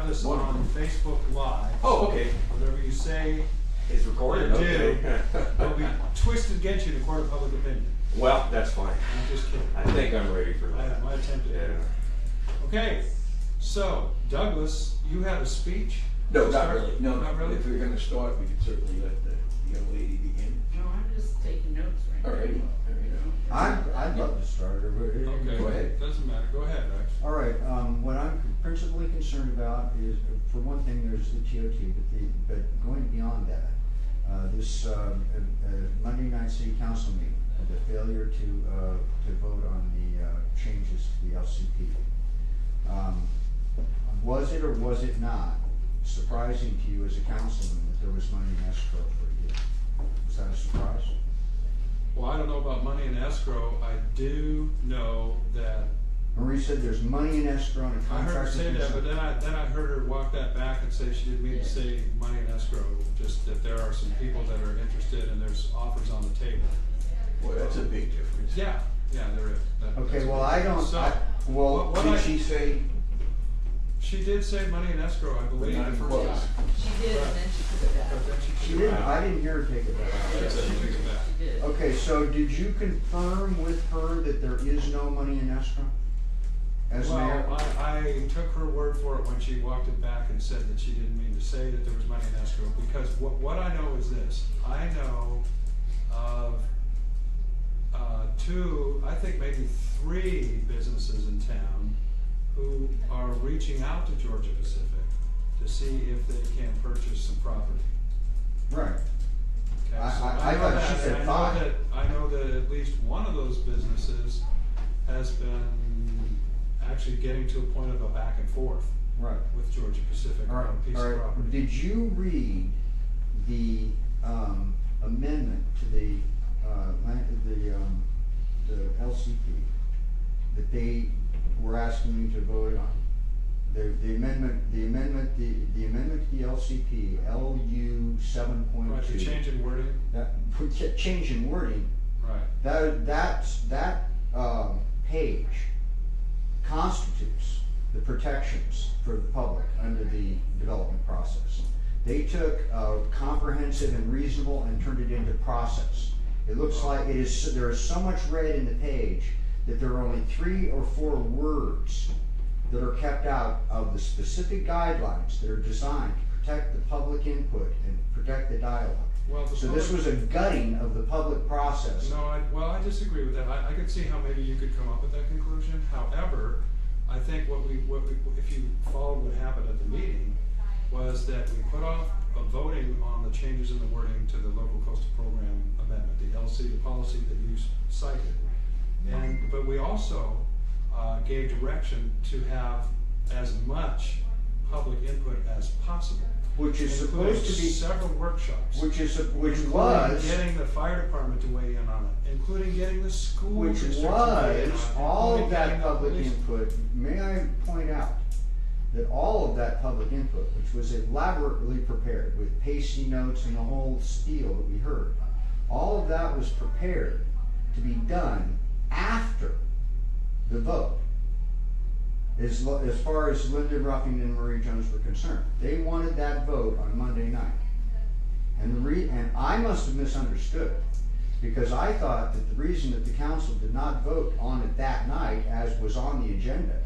have this on Facebook Live. Oh, okay. Whatever you say It's recorded, or okay. do will be twisted against you in a court of public opinion. Well, that's fine. I'm just kidding. I think I'm ready for that. My attempt at it. Okay, so Douglas, you have a speech? No, to not start? really. No, Not really? If we're gonna start, we can certainly let the young lady begin. No, I'm just taking notes right now. All righty. I'd love to start. Okay, Go ahead. doesn't matter. Go ahead, Rex. All right, what I'm principally concerned about is, for one thing, there's the TOT, but going beyond that, this Monday night city council meeting, the failure to vote on the changes to the LCP. Was it or was it not surprising to you as a councilman that there was money in escrow for a year? Was that a surprise? Well, I don't know about money in escrow. I do know that Marie said there's money in escrow and a I heard her contract. say that, but then I heard her walk that back and say she didn't mean to say money in escrow, just that there are some people that are interested and there's offers on the table. Boy, that's a big difference. Yeah, there is. Okay, well, I don't, So, well, what Did I- she say, She did say money in escrow, I believe, not the first close. time. She did, and then she took it back. But then she took it didn't, back. I didn't hear her take it back. Yeah, she took it back. She did. Okay, so did you confirm with her that there is no money in escrow? As mayor? Well, I took her word for it when she walked it back and said that she didn't mean to say that there was money in escrow, because what I know is this: I know of two, I think maybe three businesses in town who are reaching out to Georgia Pacific to see if they can purchase some property. Right. Okay, I- so I know thought that, she and said I know five. that- I know that at least one of those businesses has been actually getting to a point of a back and forth Right. with Georgia Pacific All on right, a piece all of right. property. Did you read the amendment to the LCP that they were asking you to vote on? The amendment to the LCP, LU 7.2. Right, the change in wording, That change in wording. right. That page constitutes the protections for the public under the development process. They took comprehensive and reasonable and turned it into process. It looks like it is. There is so much red in the page that there are only 3 or 4 words that are kept out of the specific guidelines that are designed to protect the public input and protect the dialogue. Well, the So this public- was a gutting of the public process. No, I disagree with that. I could see how maybe you could come up with that conclusion. However, I think if you followed what happened at the meeting, was that we put off voting on the changes in the wording to the local coastal program amendment, the LC, the policy that you cited. But we also gave direction to have as much public input as possible. Which is including supposed to be, several workshops. which Including was, getting the fire department to weigh in on it, including getting the school which district to weigh in on was it, all of including that getting the public police. input. May I point out that all of that public input, which was elaborately prepared with pasty notes and the whole spiel that we heard, all of that was prepared to be done after the vote. As far as Linda Ruffing and Marie Jones were concerned, they wanted that vote on Monday night. And I must have misunderstood, because I thought that the reason that the council did not vote on it that night, as was on the agenda,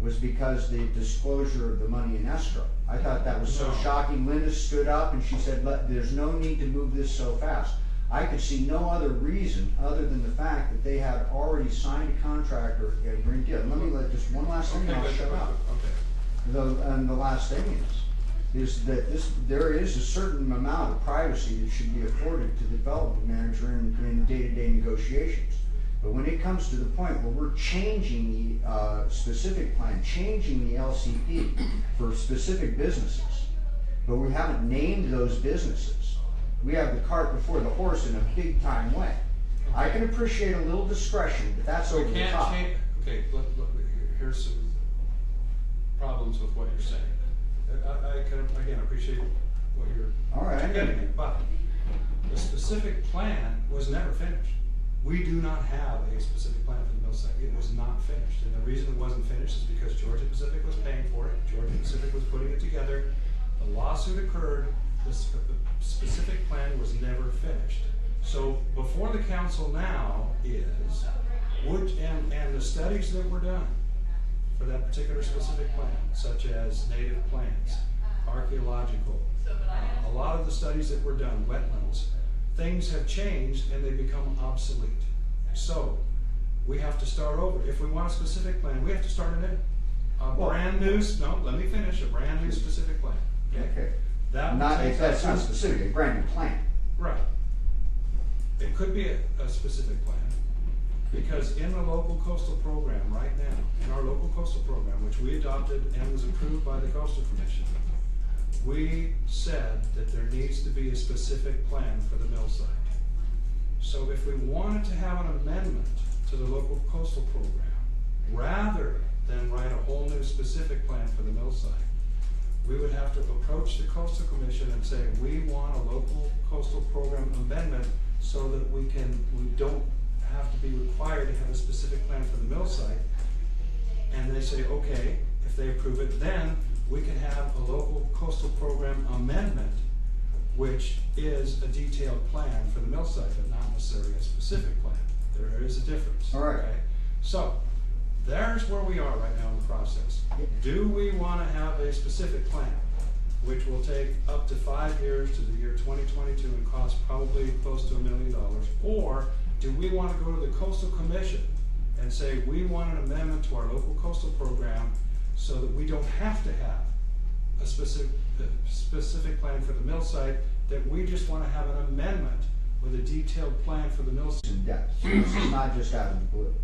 was because the disclosure of the money in escrow. I thought that was so No. shocking. Linda stood up and she said, there's no need to move this so fast. I could see no other reason other than the fact that they had already signed a contract or a green deal. Let me let just one last thing and I'll Okay, shut up. okay. And the last thing is that there is a certain amount of privacy that should be afforded to the development manager in day-to-day negotiations. But when it comes to the point where we're changing the specific plan, changing the LCP for specific businesses, but we haven't named those businesses, we have the cart before the horse in a big-time way. I can appreciate a little discretion, but that's over We the can't top. change, okay, here's some problems with what you're saying. I can, again, appreciate what you're All right, I get getting it. at, but the specific plan was never finished. We do not have a specific plan for the mill site. It was not finished. And the reason it wasn't finished is because Georgia Pacific was paying for it. Georgia Pacific was putting it together. The lawsuit occurred. The specific plan was never finished. So before the council now is, and the studies that were done for that particular specific plan, such as native plants, archaeological, a lot of the studies that were done, wetlands, things have changed and they become obsolete. So we have to start over. If we want a specific plan, we have to start a brand new, no, let me finish, a brand new specific plan. Okay. That Not, would take that's us not to- specific, a brand new plan. Right. It could be a specific plan, because in the local coastal program right now, in our local coastal program, which we adopted and was approved by the Coastal Commission, we said that there needs to be a specific plan for the mill site. So if we wanted to have an amendment to the local coastal program, rather than write a whole new specific plan for the mill site, we would have to approach the Coastal Commission and say, we want a local coastal program amendment so that we don't have to be required to have a specific plan for the mill site. And they say, okay, if they approve it, then we can have a local coastal program amendment, which is a detailed plan for the mill site, but not necessarily a specific plan. There is a difference. All right. Okay? So, there's where we are right now in the process. Do we want to have a specific plan, which will take up to 5 years to the year 2022 and cost probably close to $1 million? Or do we want to go to the Coastal Commission and say we want an amendment to our local coastal program so that we don't have to have a specific plan for the mill site, that we just want to have an amendment with a detailed plan for the mill site? In depth. So this is not just out of the blue.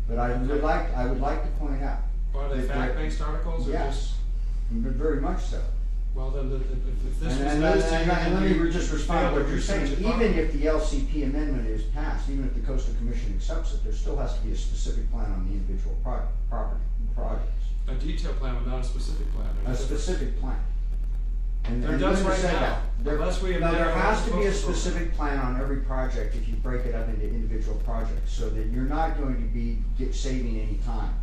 But I would like to point out. Are they that fact-based articles or Yes, just? very much so. Well, then, if this was And news to you, let then me you just respond failed to what to you're saying. research it Even properly. if the LCP amendment is passed, even if the Coastal Commission accepts it, there still has to be a specific plan on the individual projects. A detailed plan, but not a specific plan. A specific plan. And There and does Linda right said now, that. unless we No, amend there our has to be a coastal specific plan on every project if you break it up into individual projects, so that you're not going to be saving any time.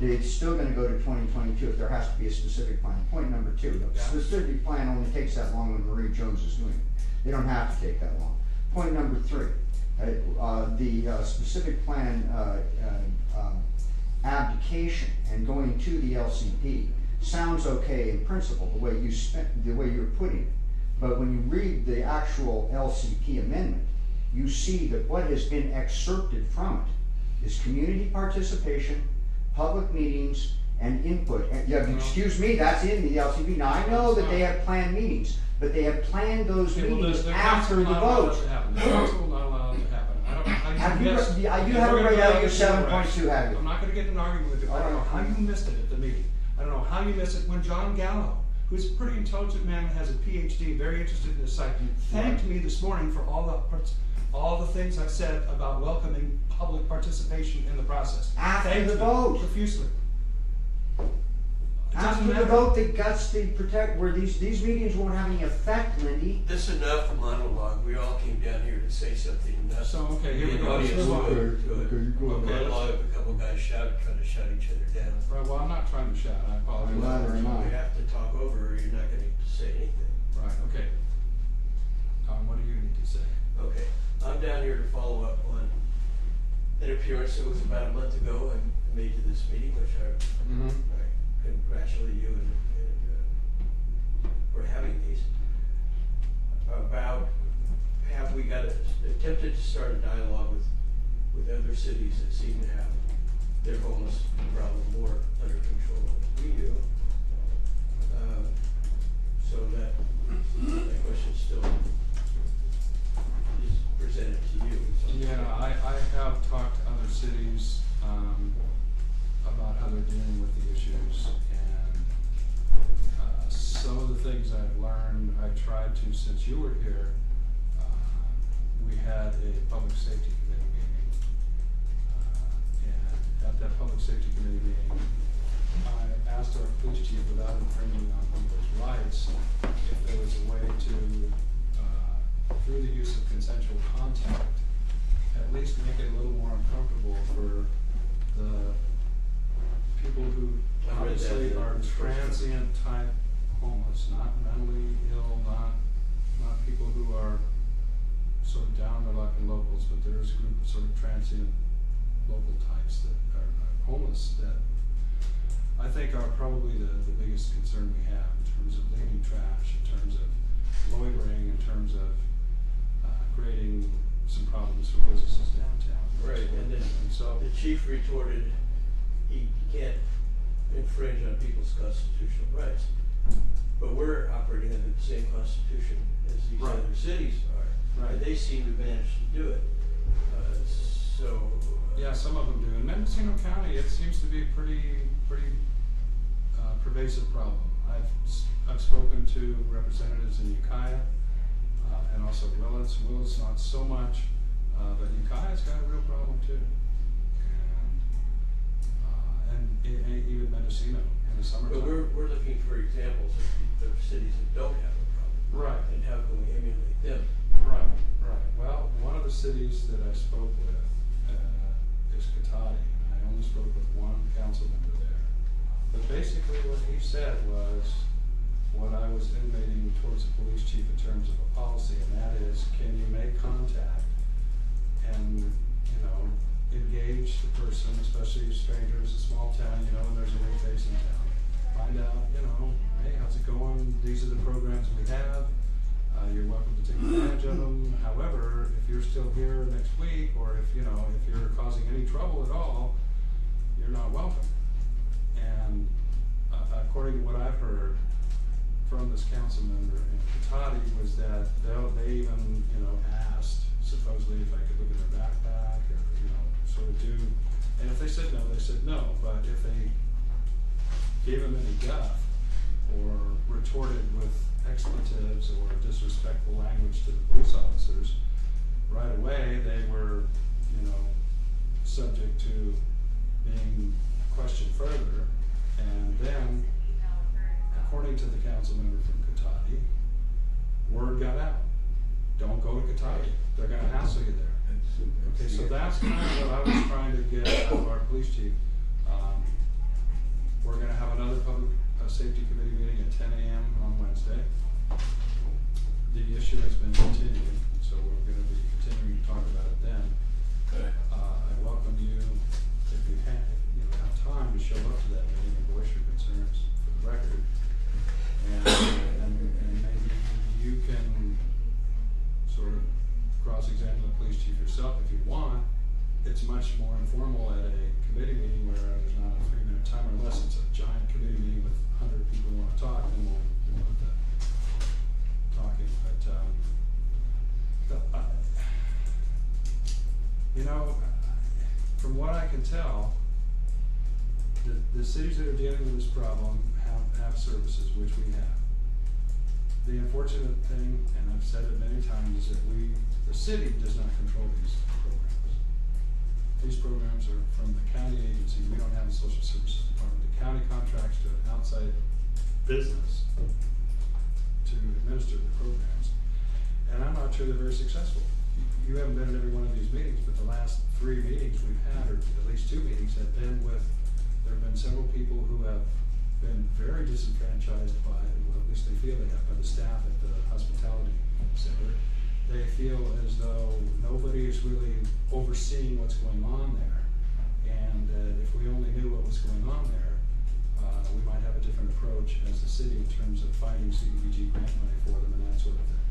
It's still gonna go to 2022 if there has to be a specific plan. Point number 2, the Yeah. specific plan only takes that long when Marie Jones is doing it. They don't have to take that long. Point number 3, the specific plan abdication and going to the LCP sounds okay in principle, the way you're putting it. But when you read the actual LCP amendment, you see that what has been excerpted from it is community participation, public meetings, and input. And, yeah, excuse me, that's in the LCP. Now, I know that they have planned meetings, but they have planned those Okay, well, meetings the after the council will not allow vote. that to happen. The council will not allow that to happen. I don't know how you Have you, missed. you We're haven't gonna read go out down your the 7.2, have you? I'm not gonna get in an argument with you. I don't know how you missed it at the meeting. I don't know how you missed it when John Gallo, who's a pretty intelligent man and has a PhD, very interested in this site, thanked me this morning for all the things I said about welcoming public participation in the process. After Thanked the me vote. profusely. It After doesn't the matter. vote that guts to protect, where these meetings won't have any effect, Lindy. This enough monologue. We all came down here to say something. Not So, okay, here we the go. audience Let's move on. to Okay, monologue. A couple guys trying to shout each other down. Right, well, I'm not trying to shout, I apologize. Neither am I. We have to talk over, or you're not going to say anything. Right, okay. What do you need to say? Okay, I'm down here to follow up on an appearance that was about a month ago and made to this meeting, which I congratulate you and for having these. About have we attempted to start a dialogue with other cities that seem to have their homeless problem more under control than we do. So that question still is presented to you. Yeah, I have talked to other cities, about how they're dealing with the issues, and, some of the things I've learned, I tried to, since you were here, we had a public safety committee meeting, and at that public safety committee meeting, I asked our police chief, without infringing on people's rights, if there was a way to, through the use of consensual contact, at least make it a little more uncomfortable for the people who I read that, obviously are the first one. transient type homeless, not mentally ill, not people who are sort of down their luck and locals, but there is a group of sort of transient local types that are homeless that I think are probably the biggest concern we have in terms of leaving trash, in terms of loitering, in terms of creating some problems for businesses downtown. Right, and then so the chief retorted, he can't infringe on people's constitutional rights. But we're operating under the same constitution as these Right. other cities are. Right. And they seem to manage to do it. yeah, some of them do. In Mendocino County, it seems to be a pretty pervasive problem. I've spoken to representatives in Ukiah and also Willits. Willits not so much, but Ukiah's got a real problem too. And even Mendocino in the summertime. But we're looking for examples of cities that don't have a problem. Right. And how can we emulate them? Right. Well, one of the cities that I spoke with is Katati, and I only spoke with one council member there. But basically what he said was what I was intimating towards the police chief in terms of a policy, and that is, can you make contact and, engage the person, especially strangers, a small town, and there's a new face in town. Find out, hey, how's it going? These are the programs we have. You're welcome to take advantage of them. However, if you're still here next week, or if you're causing any trouble at all, you're not welcome. And according to what I've heard from this council member in Katati was that they even, asked supposedly if I could look at their backpack or, sort of do, and if they said no, they said no. But if they gave them any guff or retorted with expletives or disrespectful language to the police officers, right away they were, subject to being questioned further. And then, according to the council member from Katati, word got out. Don't go to Katati. They're going to hassle you there. Okay, so that's kind of what I was trying to get out of our police chief. We're going to have another public safety committee meeting at 10 a.m. on Wednesday. The issue has been continued, so we're going to be continuing to talk about it then. Okay. I welcome you, if you have time, to show up to that meeting and voice your concerns for the record. And maybe you can sort of cross-examine the police chief yourself if you want. It's much more informal at a committee meeting where there's not a 3-minute timer, unless it's a giant committee meeting with 100 people who want to talk, then we'll have to talking. But from what I can tell, the cities that are dealing with this problem have services, which we have. The unfortunate thing, and I've said it many times, is that the city does not control these programs. These programs are from the county agency. We don't have a social services department. The county contracts to an outside business to administer the programs. And I'm not sure they're very successful. You haven't been at every one of these meetings, but the last 3 meetings we've had, or at least 2 meetings, have been there have been several people who have been very disenfranchised by, well, at least they feel they have, by the staff at the hospitality center. They feel as though nobody is really overseeing what's going on there. And if we only knew what was going on there, we might have a different approach as a city in terms of finding CDBG grant money for them and that sort of thing.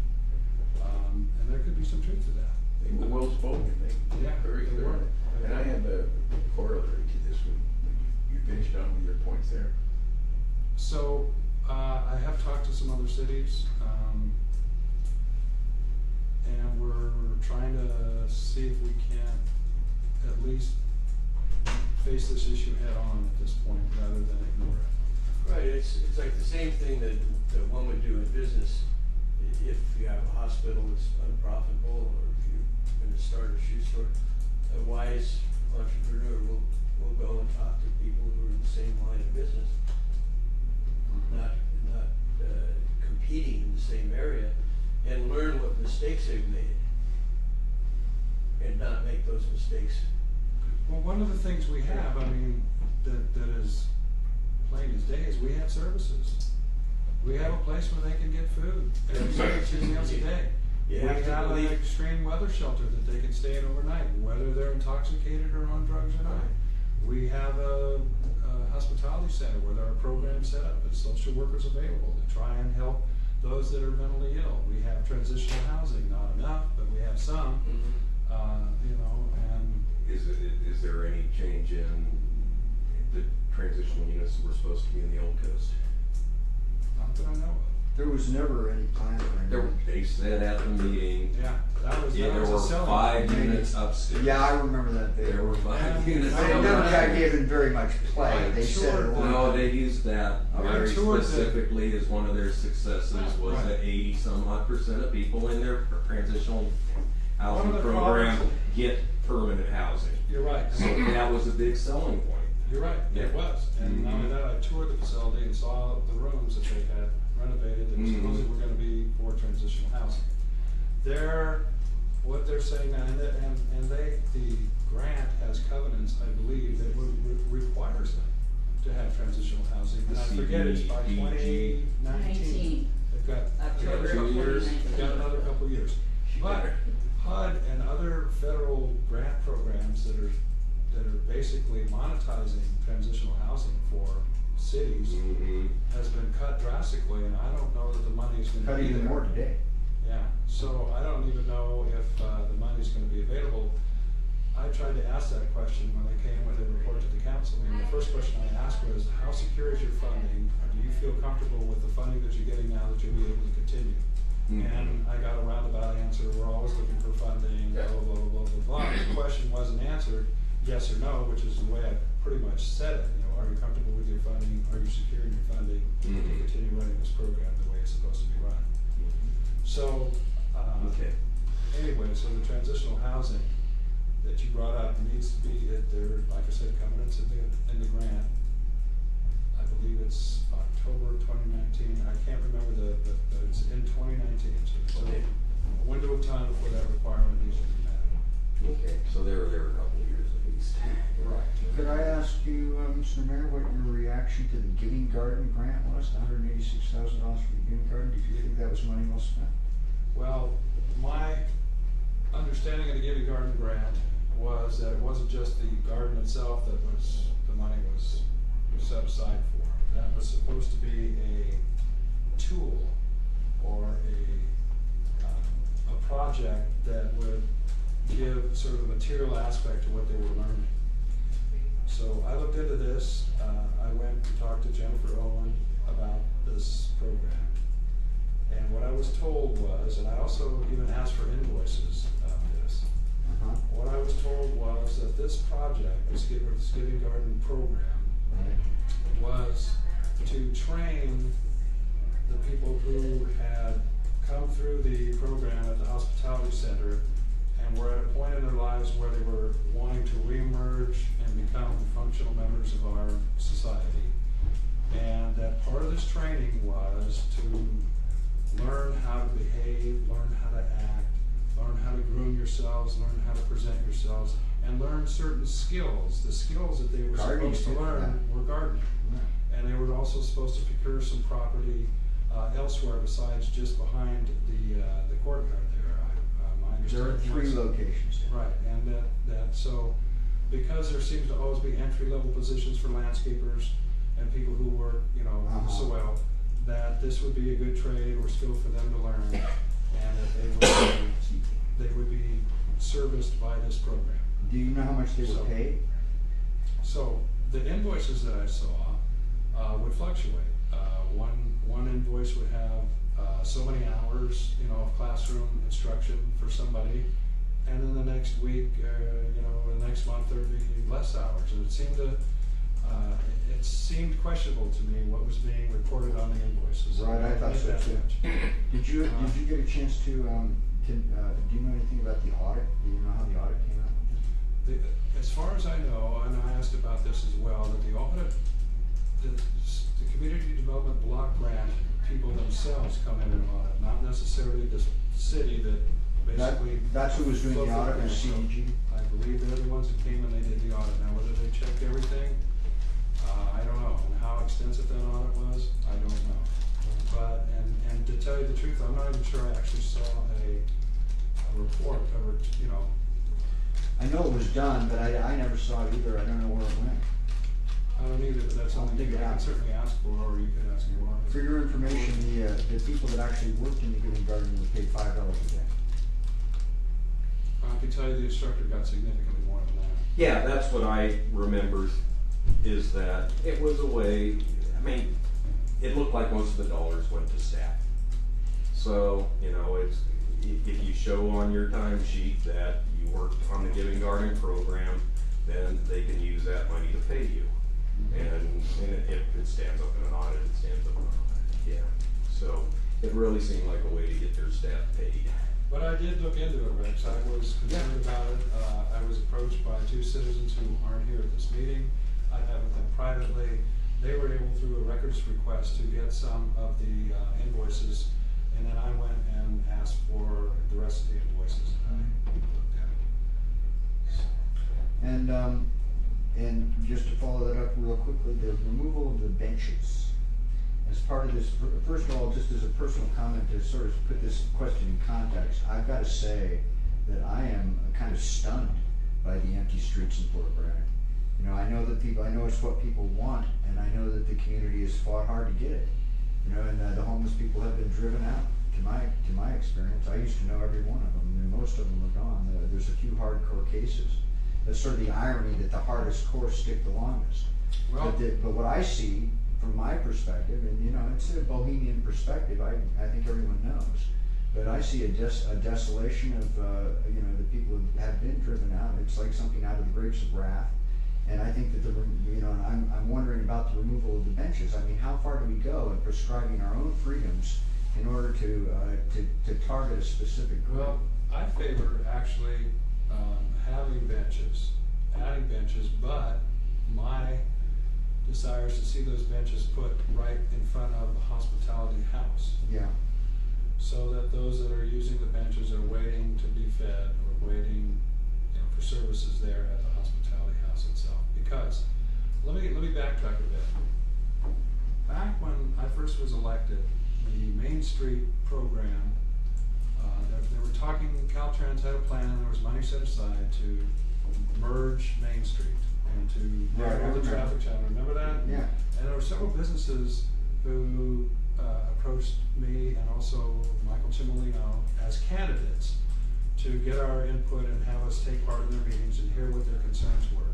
And there could be some truth to that. They were well spoken, Yeah, very they clear. were. And I have a corollary to this when you finished on with your points there. So I have talked to some other cities, and we're trying to see if we can at least face this issue head on at this point rather than ignore it. Right, it's like the same thing that one would do in business. If you have a hospital that's unprofitable, or if you're going to start a shoe store, a wise entrepreneur will go and talk to people who are in the same line of business, not competing in the same area, and learn what mistakes they've made, and not make one of the things we have, I mean, that is plain as day, is we have services. We have a place where they can get food every day, 2 meals a day. You We have to have an believe- extreme weather shelter that they can stay in overnight, whether they're intoxicated or on drugs or not. We have a hospitality center where there are programs set up and social workers available to try and help those that are mentally ill. We have transitional housing, not enough, but we have some, you know, and Is there any change in the transitional units that were supposed to be in the old coast? not that I know of. There was never any plan for any. They said at the meeting, Yeah, that was there a were selling. 5 Maybe. units upstairs. Yeah, I remember that. There were 5 Yeah. units. I They never got upstairs. given very much play. They said it a long No, time. they used that I very toured the- specifically as one of their successes, was Right. that 80-some-odd% of people in their transitional housing One of the program problems- get permanent housing. You're right. So that was a big selling point. You're right, Yeah. it was. And not only that, I toured the facility and saw the rooms that they had renovated that supposedly were gonna be for transitional housing. What they're saying now, and the grant has covenants, I believe, that requires them to have transitional housing. And I forget, it's by CDBG. 2019. They've got October They got 2 years. 2019. They've got another couple of years. But HUD and other federal grant programs that are basically monetizing transitional housing for cities Mhm. has been cut drastically, and I don't know that the money's gonna Cut be even there. more today. Yeah, so I don't even know if, the money's gonna be available. I tried to ask that question when they came with a report to the council, and the first question I asked was, how secure is your funding? Do you feel comfortable with the funding that you're getting now that you'll be able to continue? And I got a roundabout answer, we're always looking for funding, blah, blah, blah, blah, blah, blah. The question wasn't answered, yes or no, which is the way I pretty much said it, you know, are you comfortable with your funding, are you secure in your funding to continue running this program the way it's supposed to be run? So, Okay. anyway, so the transitional housing that you brought up needs to be, there, like I said, covenants in the grant. I believe it's October 2019, I can't remember but it's in 2019, so Okay. a window of time before that requirement needs to be met. Okay, so they were there a couple of years at least. Right. Could I ask you, Mr. Mayor, what your reaction to the Giving Garden grant was, the $186,000 for the Giving Garden? Did you think that was money well spent? Well, my understanding of the Giving Garden grant was that it wasn't just the garden itself that the money was set aside for. That was supposed to be a tool or a project that would give sort of a material aspect to what they were learning. So I looked into this, I went and talked to Jennifer Owen about this program. And what I was told was, and I also even asked for invoices of this, Uh-huh. what I was told was that this project, this Giving Garden program, was to train the people who had come through the program at the hospitality center and were at a point in their lives where they were wanting to reemerge and become functional members of our society. And that part of this training was to learn how to behave, learn how to act, learn how to groom yourselves, learn how to present yourselves, and learn certain skills. The skills that they were Gardening, supposed to learn yeah. were gardening. And they were also supposed to procure some property elsewhere besides just behind the courtyard there. My There are understanding 3 was- locations there. Right, and so, because there seems to always be entry-level positions for landscapers and people who work, you know, Uh-huh. soil, that this would be a good trade or skill for them to learn, and that they would be serviced by this program. Do you know how much they were So- paid? So, the invoices that I saw would fluctuate. One invoice would have so many hours, you know, of classroom instruction for somebody, and then the next week, you know, the next month there'd be less hours, and it seemed questionable to me what was being reported on the invoices. Right, I thought so That too. much. Did you get a chance to, do you know anything about the audit? Do you know how the audit came out? As far as I know, and I asked about this as well, that the audit, the community development block grant people themselves come in and audit, not necessarily the city that basically. That's who was doing the audit, was So, CDG? I believe they're the ones that came and they did the audit. Now, know it was done, but I never saw it either, I don't know where it went. I don't either, but that's I'll something dig you it can out. certainly ask for, or you could ask me For your information, the people that actually worked in the Giving Garden were paid $5 a day. I can tell you the instructor got significantly more than that. Yeah, that's what I remember, is that it was a way, I mean, it looked like most of the dollars went to staff. So, you know, it's, if you show on your time sheet that you worked on the Giving Garden program, then they can use that money to pay you. And if it stands up in an audit, it stands up in an audit, yeah. So it really seemed like a way to get their staff paid. But I did look into it, Rex. I was concerned about it. I was approached by 2 citizens who aren't here at this meeting. I met with them privately. They were able, through a records request, to get some of the invoices, and then I went and asked for the rest of the invoices, and I looked at it. And just to follow that up real quickly, the removal of the benches. As part of this, first of all, just as a personal comment to sort of put this question in context, I've got to say that I am kind of stunned by the empty streets in Fort Bragg. You know, I know it's what people want, and I know that the community has fought hard to get it. You know, and the homeless people have been driven out. To my experience, I used to know every one of them, and most of them are gone. There's a few hardcore cases. That's sort of the irony that the hardest core stick the longest. Well, But what I see from my perspective, and you know, it's a bohemian perspective, I think everyone knows, but I see a desolation of, you know, the people who have been driven out. It's like something out of the grapes of wrath. And I think that I'm wondering about the removal of the benches. I mean, how far do we go in prescribing our own freedoms in order to target a specific group? well, I favor actually having benches, adding benches, but my desire is to see those benches put right in front of the hospitality house, Yeah. so that those that are using the benches are waiting to be fed or waiting, you know, for services there at the hospitality house itself. Because let me backtrack a bit. Back when I first was elected, the Main Street program, they were talking, Caltrans had a plan, and there was money set aside to merge Main Street and to Right, I narrow the remember. traffic channel. Remember that? Yeah. And there were several businesses who approached me and also Michael Cimolino as candidates to get our input and have us take part in their meetings and hear what their concerns were.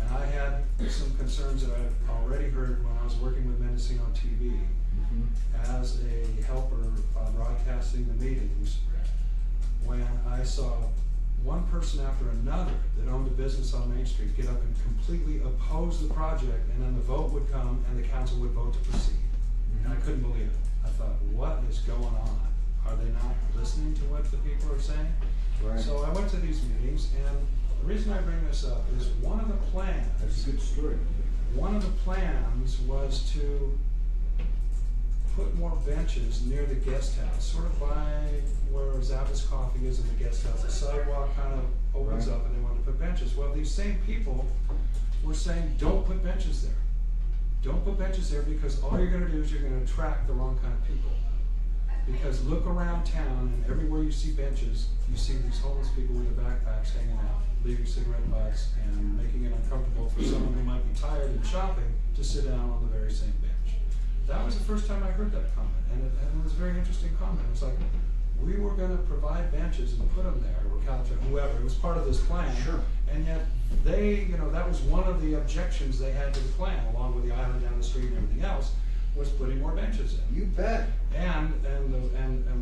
And I had some concerns that I've already heard when I was working with Mendocino TV Mm-hmm. as a helper broadcasting the meetings, when I saw one person after another that owned a business on Main Street get up and completely oppose the project, and then the vote would come and the council would vote to proceed. And I couldn't believe it. I thought, what is going on? Are they not listening to what the people are saying? Right. So I went to these meetings, and the reason I bring this up is one of the plans. That's a good story. One of the plans was to put more benches near the guest house, sort of by where Zappa's Coffee is in the guest house. The sidewalk kind of opens Right. up and they wanted to put benches. Well, these same people were saying, don't put benches there. Don't put benches there, because all you're gonna do is you're gonna attract the wrong kind of people. Because look around town, and everywhere you see benches, you see these homeless people with their backpacks hanging out, leaving cigarette butts, and making it uncomfortable for someone who might be tired and shopping to sit down on the very same bench. That was the first time I heard that comment, and it was a very interesting comment. It was like, we were gonna provide benches and put them there, or Caltrans, whoever, it was part of this plan. Sure. And yet, they, you know, that was one of the objections they had to the plan, along with the island down the street and everything else, was putting more benches in. You bet. And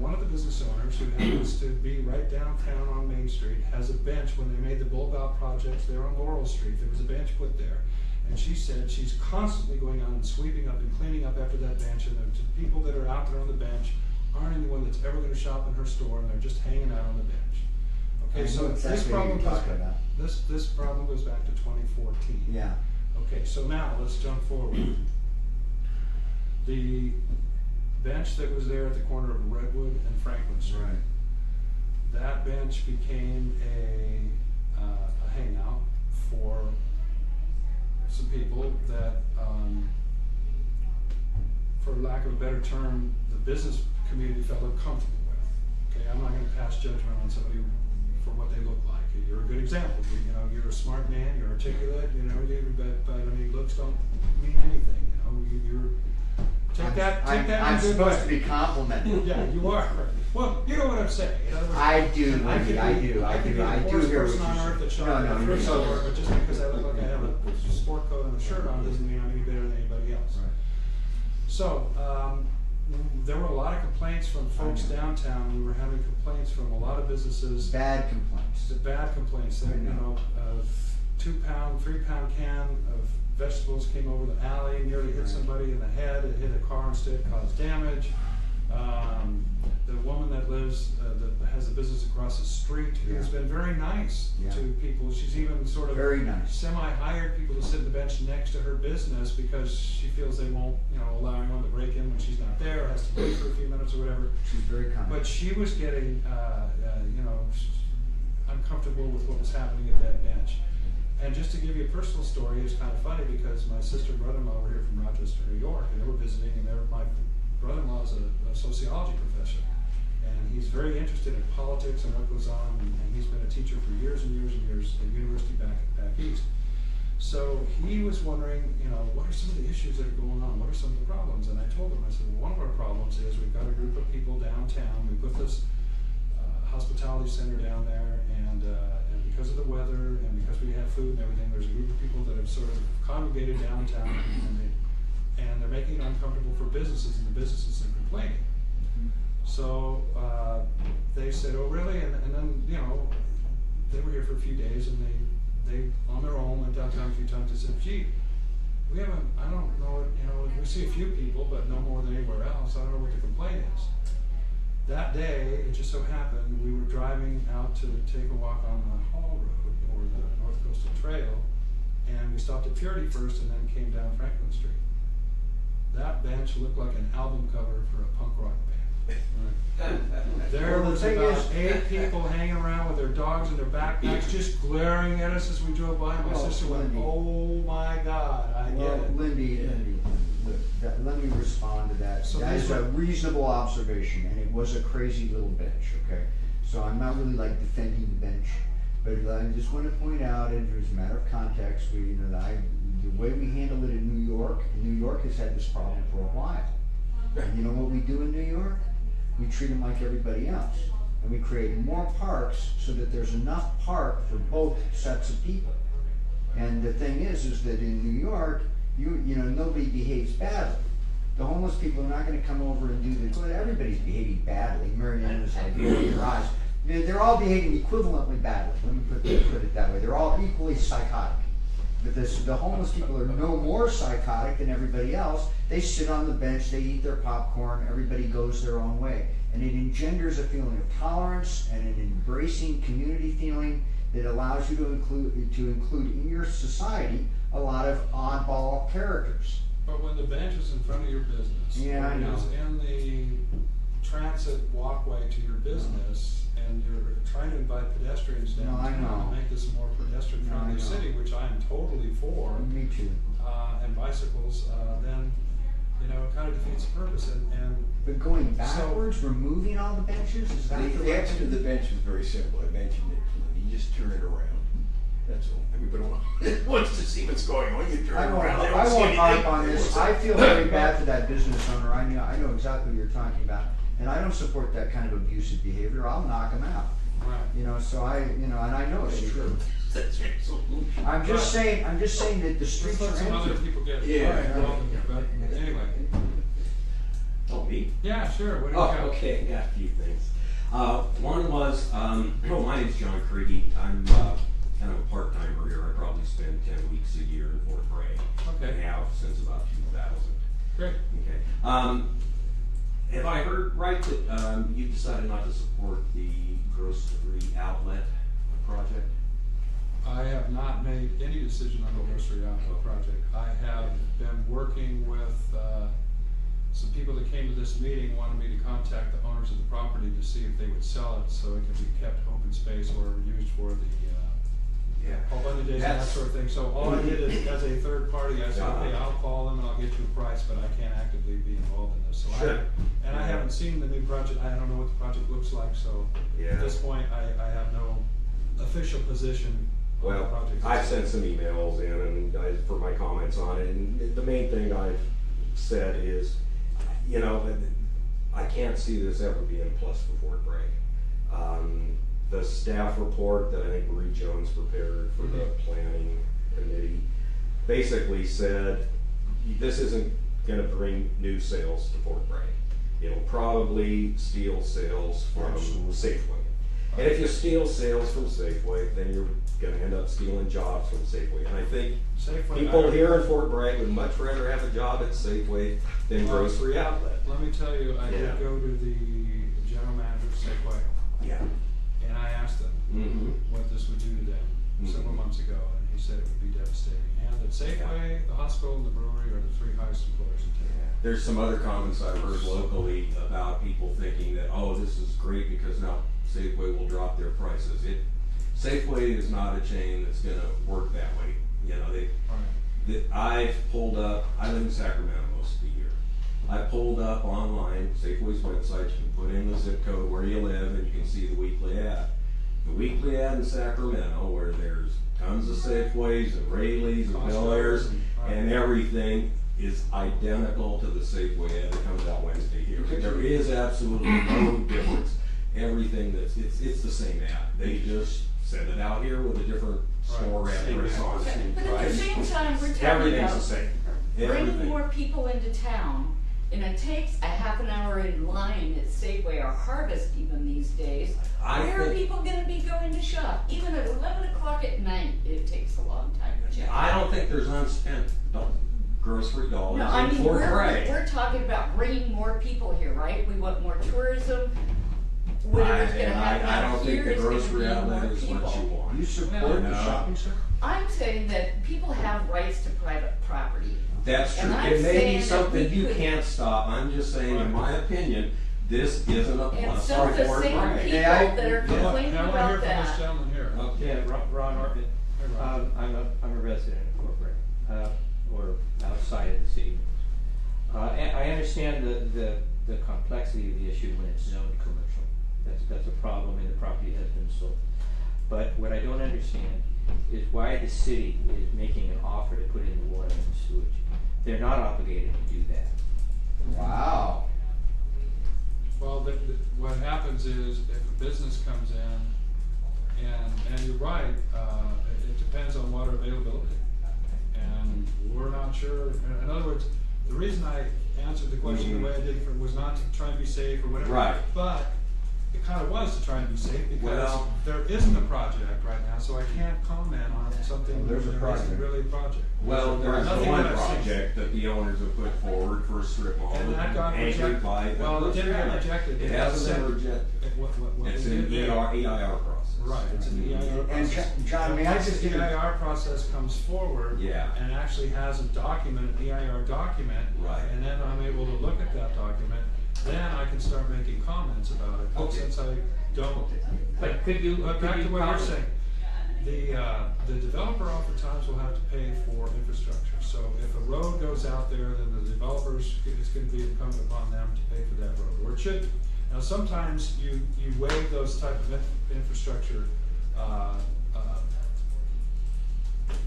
one of the business owners, who happens to be right downtown on Main Street, has a bench. When they made the bulb out projects there on Laurel Street, there was a bench put there. And she said she's constantly going on and sweeping up and cleaning up after that bench, and the people that are out there on the bench aren't anyone that's ever gonna shop in her store, and they're just hanging out on the bench. Okay, I so know this exactly what problem you're goes, talking about. this problem goes back to 2014. Yeah. Okay, so now let's jump forward. The bench that was there at the corner of Redwood and Franklin Street, that bench became a hangout for some people that, for lack of a better term, the business community felt uncomfortable with. Okay, I'm not gonna pass judgment on somebody for what they look like. you're a good example. You know, you're a smart man, you're articulate, you know, but I mean, looks don't mean anything, you know, you're, take that in a I'm good supposed way. to be complimented. Yeah, you are. Well, you know what I'm saying. In other words, I do, I Lindy, could I be- do, I could be the I do poorest hear what person on you're earth that saying. shop at No, a no, thrift you're store, but just because I look like I have a sport coat and a shirt on doesn't mean I'm any better than anybody else. Right. So, there were a lot of complaints from folks I know. downtown. We were having complaints from a lot of businesses. Bad complaints. The bad complaints that, I you know. know, a 2-pound, 3-pound can of vegetables came over the alley, nearly hit Right. somebody in the head, it hit a car instead, caused damage. The woman that lives, that has a business across the street, has Yeah. been very nice Yeah. to people. She's even sort of Very nice. semi-hired people to sit on the bench next to her business because she feels they won't, you know, allow anyone to break in when she's not there, has to wait for a few minutes or whatever. She's very kind. But she was getting, you know, uncomfortable with what was happening at that bench. And just to give you a personal story, it's kind of funny because my sister and brother-in-law were here from Rochester, New York, and they were visiting, and my brother-in-law is a sociology professor. And he's very interested in politics and what goes on, and he's been a teacher for years and years and years at a university back east. So he was wondering, you know, what are some of the issues that are going on? What are some of the problems? And I told him, I said, well, one of our problems is we've got a group of people downtown. We put this hospitality center down there, and because of the weather and because we have food and everything, there's a group of people that have sort of congregated downtown, and they're making it uncomfortable for businesses, and the businesses are complaining. So they said, oh really? And then, you know, they were here for a few days, and they on their own went downtown a few times and said, gee, we haven't, I don't know, you know, we see a few people, but no more than anywhere else. I don't know what the complaint is. That day, it just so happened, we were driving out to take a walk on the Hall Road, or the North Coastal Trail, and we stopped at Purity first and then came down Franklin Street. That bench looked like an album cover for a punk rock band. There Well, the was thing about is- 8 people hanging around with their dogs and their backpacks just glaring at us as we drove by. My Well, sister went, Lindy. oh my God, I Well, get it. Lindy, let me respond to that. So That these is a were- reasonable observation, and it was a crazy little bench, okay? So I'm not really like defending the bench, but I just want to point out, and as a matter of context, the way we handle it in New York has had this problem for a while. And you know what we do in New York? We treat them like everybody else. And we create more parks so that there's enough park for both sets of people. And the thing is that in New York, you know, nobody behaves badly. The homeless people are not going to come over and do this. Well, everybody's behaving badly. Mariana's like, in your eyes. They're all behaving equivalently badly. Let me put it that way. They're all equally psychotic. But the homeless people are no more psychotic than everybody else. They sit on the bench, they eat their popcorn, everybody goes their own way. And it engenders a feeling of tolerance and an embracing community feeling that allows you to include in your society a lot of oddball characters. But when the bench is in front of your business, Yeah, I or know. is in the transit walkway to your business, and you're trying to invite pedestrians No, I downtown know. to make this a more pedestrian No, I friendly know. city, which I am totally for, Me too. and bicycles, then, you know, it kind of defeats the purpose, and But going backwards, removing all the benches, is that the The right answer to the bench was very simple. I mentioned it. You just turn it around. That's all. Everybody wants to see what's going on. You turn I it won't, around. They don't I see won't harp anything. on this. I feel very bad for that business owner. I know exactly what you're talking about. And I don't support that kind of abusive behavior. I'll knock him out. right. You know, and I know it's true. That's your solution. I'm just saying that the streets Let's let are some other empty. people get Yeah. involved in here, but anyway. Oh, me? Yeah, sure, what do you Oh, got? okay, got a few things. One was, my name's John Kriege. I'm kind of a part-timer here. I probably spend 10 weeks a year in Fort Gray. Okay. I have since about 2000. Great. Okay. Have I heard right that you decided not to support the grocery outlet project? I have not made any decision on the grocery outlet project. I have been working with some people that came to this meeting, wanted me to contact the owners of the property to see if they would sell it so it could be kept open space or used for the holiday days and that That's- sort of thing. So all I did is, as a third party, I said, Yeah. okay, I'll call them and I'll get you a price, but I can't actively be involved in this. So Sure. I haven't seen the new project. I don't know what the project looks like, so Yeah. at this point, I have no official position on the Well, project. I've sent some emails in and for my comments on it, and the main thing I've said is, you know, I can't see this ever being a plus for Fort Bragg. The staff report that I think Marie Jones prepared for the planning committee basically said, this isn't gonna bring new sales to Fort Bragg. It'll probably steal sales from Safeway. And if you steal sales from Safeway, then you're gonna end up stealing jobs from Safeway. And I think Safeway, people here in Fort Bragg would much rather have a job at Safeway than Well, grocery outlet. Let me tell you, I Yeah. did go to the general manager of Safeway, Yeah. and I asked them Mm-hmm. what this would do to them several months ago, and he said it would be devastating. And that Safeway, the hospital, and the brewery are the three highest employers in town. There's some other comments I've heard locally about people thinking that, oh, this is great because now Safeway will drop their prices. Safeway is not a chain that's gonna work that way. You know, Right. I've pulled up, I live in Sacramento most of the year. I pulled up online, Safeway's website, you can put in the zip code where you live and you can see the weekly ad. The weekly ad in Sacramento where there's tons of Safeways and Rayleigh's and Costco's Bel Airs and- and everything is identical to the Safeway ad that comes out Wednesday here. There is absolutely no difference. Everything it's the same ad. They just send it out here with a different store address on it. But at the Right? same time, we're talking Everything's the about same. bringing Everything. more people into town, and it takes a half an hour in line at Safeway or Harvest even these days. I Where are think- people gonna be going to shop? Even at 11 o'clock at night, it takes a long time to check. I don't think there's unspent grocery dollars No, I in mean, Fort we're Bragg. talking about bringing more people here, right? We want more tourism. Whatever's gonna happen I out don't think here the is gonna grocery be outlet more is what you people. want. You support the No. shopping center? I'm saying that people have rights to private property. That's true. And I'm It may saying be that something we you could- can't stop. I'm just saying, in my opinion, this isn't a And plus some of for the Fort same Bragg. people May I- that are Yeah. complaining Now, I wanna about hear from this that. gentleman here. Okay. Yeah, Ron Orpin. Hey, Ron. I'm a resident of Fort Bragg, or outside of the city. And I understand the complexity of the issue when it's zoned commercial. That's a problem and the property has been sold. But what I don't understand is why the city is making an offer to put in the water and the sewage. They're not obligated to do that. Wow. Well, what happens is if a business comes in, and you're right, it depends on water availability. And we're not sure, in other words, the reason I answered the question the way I did was not to try and be safe or whatever. Right. But it kind of was to try and be safe because Well- there isn't a project right now, so I can't comment on something Well, where there's a there project. isn't really a project. Well, there's Nothing one that I've seen. project that the owners have put forward for a strip mall. And that got anchored rejected. by the Well, it didn't get grocery outlet. rejected. It It hasn't said- been rejected. What It's we an did there- EIR process. Right, it's an EIR And process. John, may I Once just the give a- EIR process comes forward. Yeah. And actually has a document, an EIR document. Right. And then I'm able to look at that document, then I can start making comments about it. But Okay. since I don't. But could you, But back to what you're saying, the developer oftentimes will have to pay for infrastructure. So if a road goes out there, then the developers, it's gonna be incumbent upon them to pay for that road, or it should. Now, sometimes you waive those type of infrastructure,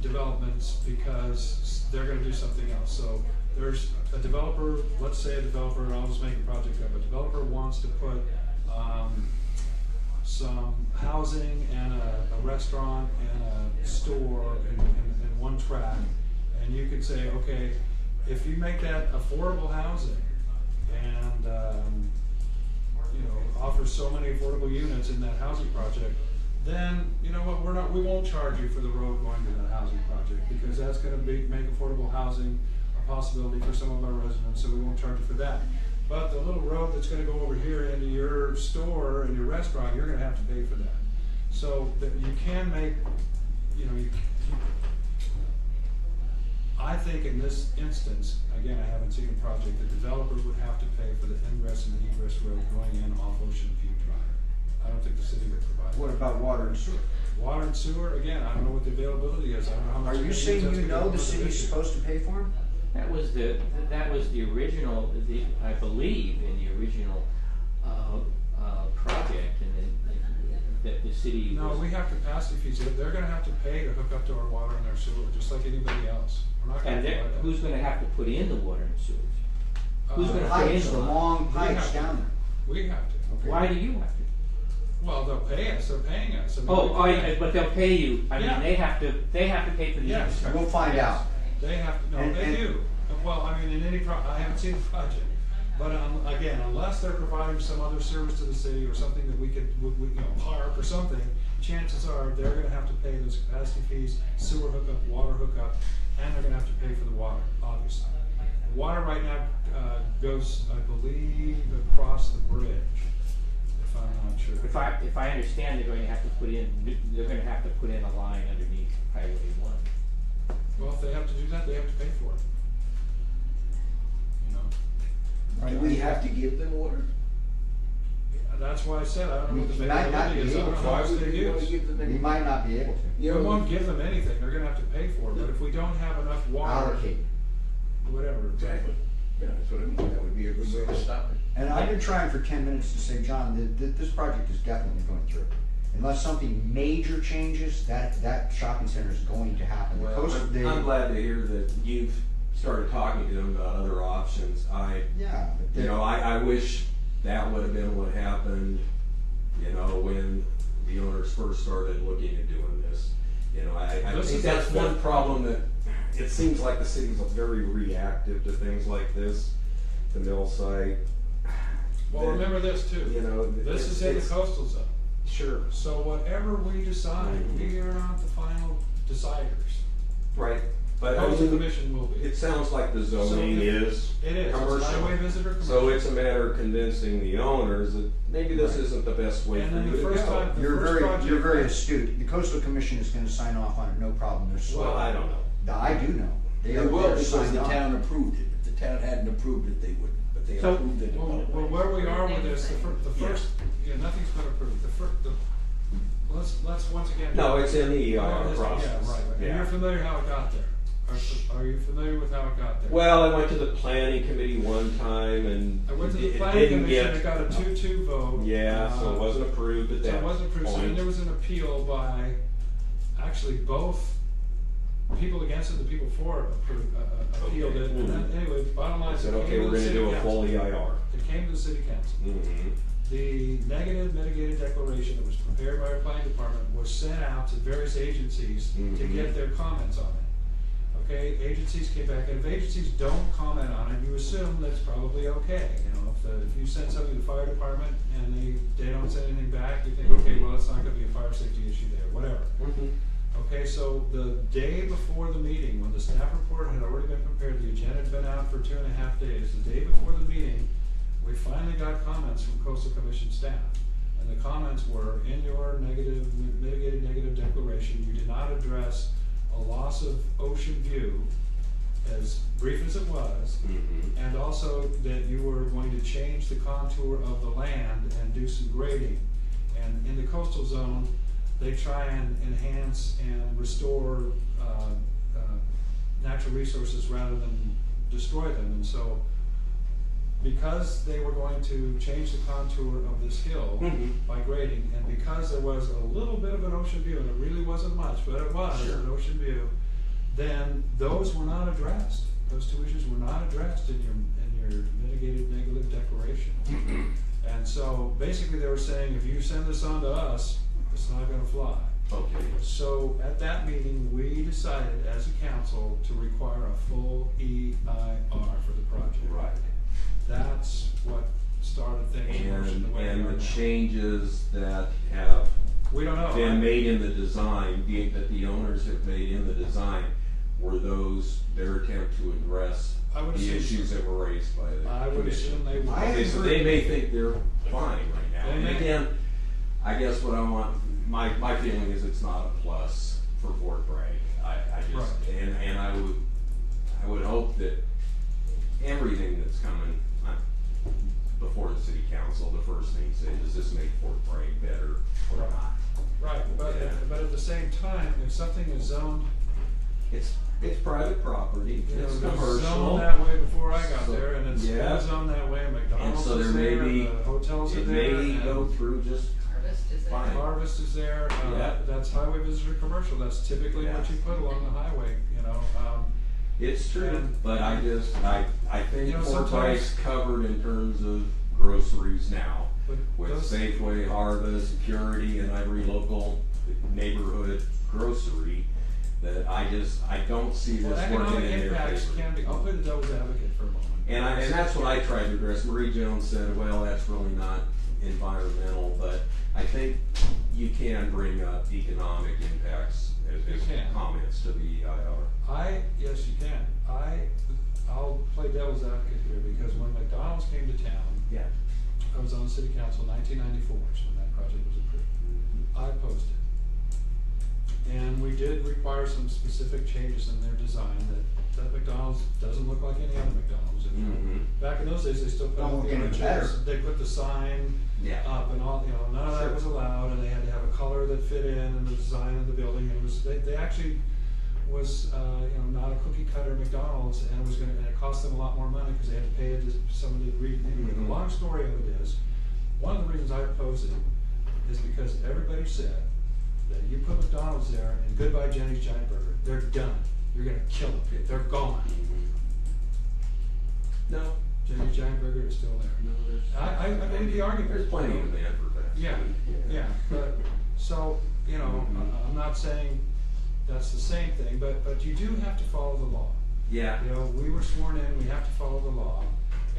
developments because they're gonna do something else. So there's a developer, let's say a developer, I'll just make a project up, a developer wants to put, some housing and a restaurant and a store in one tract. And you could say, okay, if you make that affordable housing and, offer so many affordable units in that housing project, then, you know what, we won't charge you for the road going to that housing project because that's gonna make affordable housing a possibility for some of our residents, so we won't charge you for that. But the little road that's gonna go over here into your store and your restaurant, you're gonna have to pay for that. So that you can make, I think in this instance, again, I haven't seen a project, the developer would have to pay for the ingress and egress road going in off Ocean View Drive. I don't think the city would provide. What about water and sewer? Water and sewer, again, I don't know what the availability is, I don't know how much. Are you saying you know the city's supposed to pay for them? That was the original, I believe, in the original project, and that the city No, was- we have capacity fees. They're gonna have to pay to hook up to our water and their sewer, just like anybody else. We're not gonna And provide that. who's gonna have to put in the water and sewage? Who's gonna put in Pipes, the the line? long We have pipes to. down there. We have to. Okay. Why do you have to? Well, they'll pay us. They're paying us. I mean, Oh, we oh, can't- yeah, but they'll pay you, I Yeah. mean, they have to pay for the Yes. infrastructure. We'll find out. They have to, no, And- they and- do. Well, I mean, in any I haven't seen the project, but again, unless they're providing some other service to the city or something that we could, park or something, chances are they're gonna have to pay those capacity fees, sewer hookup, water hookup, and they're gonna have to pay for the water, obviously. Water right now, goes, I believe, across the bridge, if I'm not sure. If I understand, they're going to have to put in a line underneath Highway 1. Well, if they have to do that, they have to pay for it. You know? Do we have to give them water? And that's why I said, I don't know what the We might not availability be is, I able don't to. know how Why much would they we wanna use. give them We any? might not be able to You We know, won't give them anything, they're gonna have to pay for it, but if we don't have enough water, allocate. whatever. Exactly. Yeah, that's what I mean. That would be a good way to stop it. And I've been trying for 10 minutes to say, John, this project is definitely going through. Unless something major changes, that shopping center is going to happen. The Well, coast- I'm glad to hear that you've started talking to them about other options. Yeah. but I wish that would have been what happened, when the owners first started looking at doing this. I This think is that's the- one problem that, it seems like the city's very reactive to things like this, the mill site. Well, remember this too, this is in the coastal zone, Sure. so whatever we decide, we are not the final deciders. Right, but I Coastal mean, Commission will be. it sounds like the zoning is It is, it's commercial. highway visitor commercial. So it's a matter of convincing the owners that maybe this isn't the best way And for then you the to first go. time- You're first project- you're very astute. The coastal commission is going to sign off on it, no problem. There's Well, I don't know. I do know. They are- will they're because signed the off. town approved it. If the town hadn't approved it, they wouldn't, but they So- approved it. Well, where we are with this, the first, nothing's been approved, let's once again. No, it's in the EIR Yeah, process. right, and Yeah. you're familiar how it got there, are you familiar with how it got there? Well, I went to the planning committee one time and I went to the it planning didn't commission, get. it got a 2-2 vote. Yeah, so it wasn't approved at So that it wasn't approved, so then point. there was an appeal by, actually both people against it, the people for it appealed it, and then anyway, bottom line I is it said, came okay, to we're the gonna city do a council. full EIR. It came to the city council. Mhm. The negative mitigated declaration that was prepared by our planning department was sent out to various agencies to Mhm. get their comments on it. Okay, agencies came back, and if agencies don't comment on it, you assume that's probably okay. If you send something to the fire department and they don't send anything back, you think, okay, well, it's not gonna be a fire safety issue there, whatever. Mhm. Okay, so the day before the meeting, when the staff report had already been prepared, the agenda had been out for 2.5 days, the day before the meeting, we finally got comments from Coastal Commission staff. And the comments were, in your mitigated negative declaration, you did not address a loss of ocean view, as brief as it was, Mhm. and also that you were going to change the contour of the land and do some grading. And in the coastal zone, they try and enhance and restore natural resources rather than destroy them. And so, because they were going to change the contour of this hill Mhm. by grading, and because there was a little bit of an ocean view, and it really wasn't much, but it was Sure. an ocean view, then those were not addressed. Those two issues were not addressed in your mitigated negative declaration. And so basically they were saying, if you send this on to us, it's not gonna fly. Okay. So at that meeting, we decided as a council to require a full EIR for the project. Right. That's what started things in motion the way they are And the now. changes that have We don't know. been made in the design, that the owners have made in the design, were those their attempt to address I would the assume issues so. that were raised by the I would commission? assume they would. I Okay, so they may think they're fine right now. They And may. again, I guess what I want, my feeling is it's not a plus for Fort Bragg. I just, Right. and I would hope that everything that's coming before the city council, the first thing to say, does this make Fort Bragg better or not? Right, but at the same time, if something is zoned, It's private property, you know, it's it was commercial. zoned that way before I got So, there, and it's yeah. been zoned that way, And McDonald's so there is may there, be, the hotels are it there, may and go through just Harvest is there. fine. Harvest is there, Yeah. that's highway visitor commercial, that's typically what Yeah. you put along the highway, you know, It's true, And- but I think You know, Forsyth's covered in terms of groceries now. but With those, Safeway, Harvest, Purity, and every local neighborhood grocery, that I don't see well, this working economic in their impacts favor. can be, I'll play the devil's advocate for a moment. And that's what I tried to address. Marie Jones said, well, that's really not environmental, but I think you can bring up economic impacts You as can. comments to the EIR. Yes, you can. I'll play devil's advocate here, because when McDonald's came to town, Yeah. I was on the city council in 1994, so when that project was approved. I opposed it. And we did require some specific changes in their design that McDonald's doesn't look like any other McDonald's. Back in those days, they still put Don't up look the any images, better. they put the sign Yeah. up and all, you know, none of that Sure. was allowed, and they had to have a color that fit in and the design of the building, and it was, they actually was, you know, not a cookie cutter McDonald's, and it cost them a lot more money, because they had to pay somebody to read. Anyway, the long story of it is, one of the reasons I oppose it is because everybody said that you put McDonald's there and goodbye Jenny's Giant Burger, they're done. You're gonna kill them. They're gone. No, Jenny's Giant Burger is still there. no, I believe the argument. there's plenty of demand for that. Yeah, but, so, you know, I'm not saying that's the same thing, but you do have to follow the law. Yeah. You know, we were sworn in, we have to follow the law.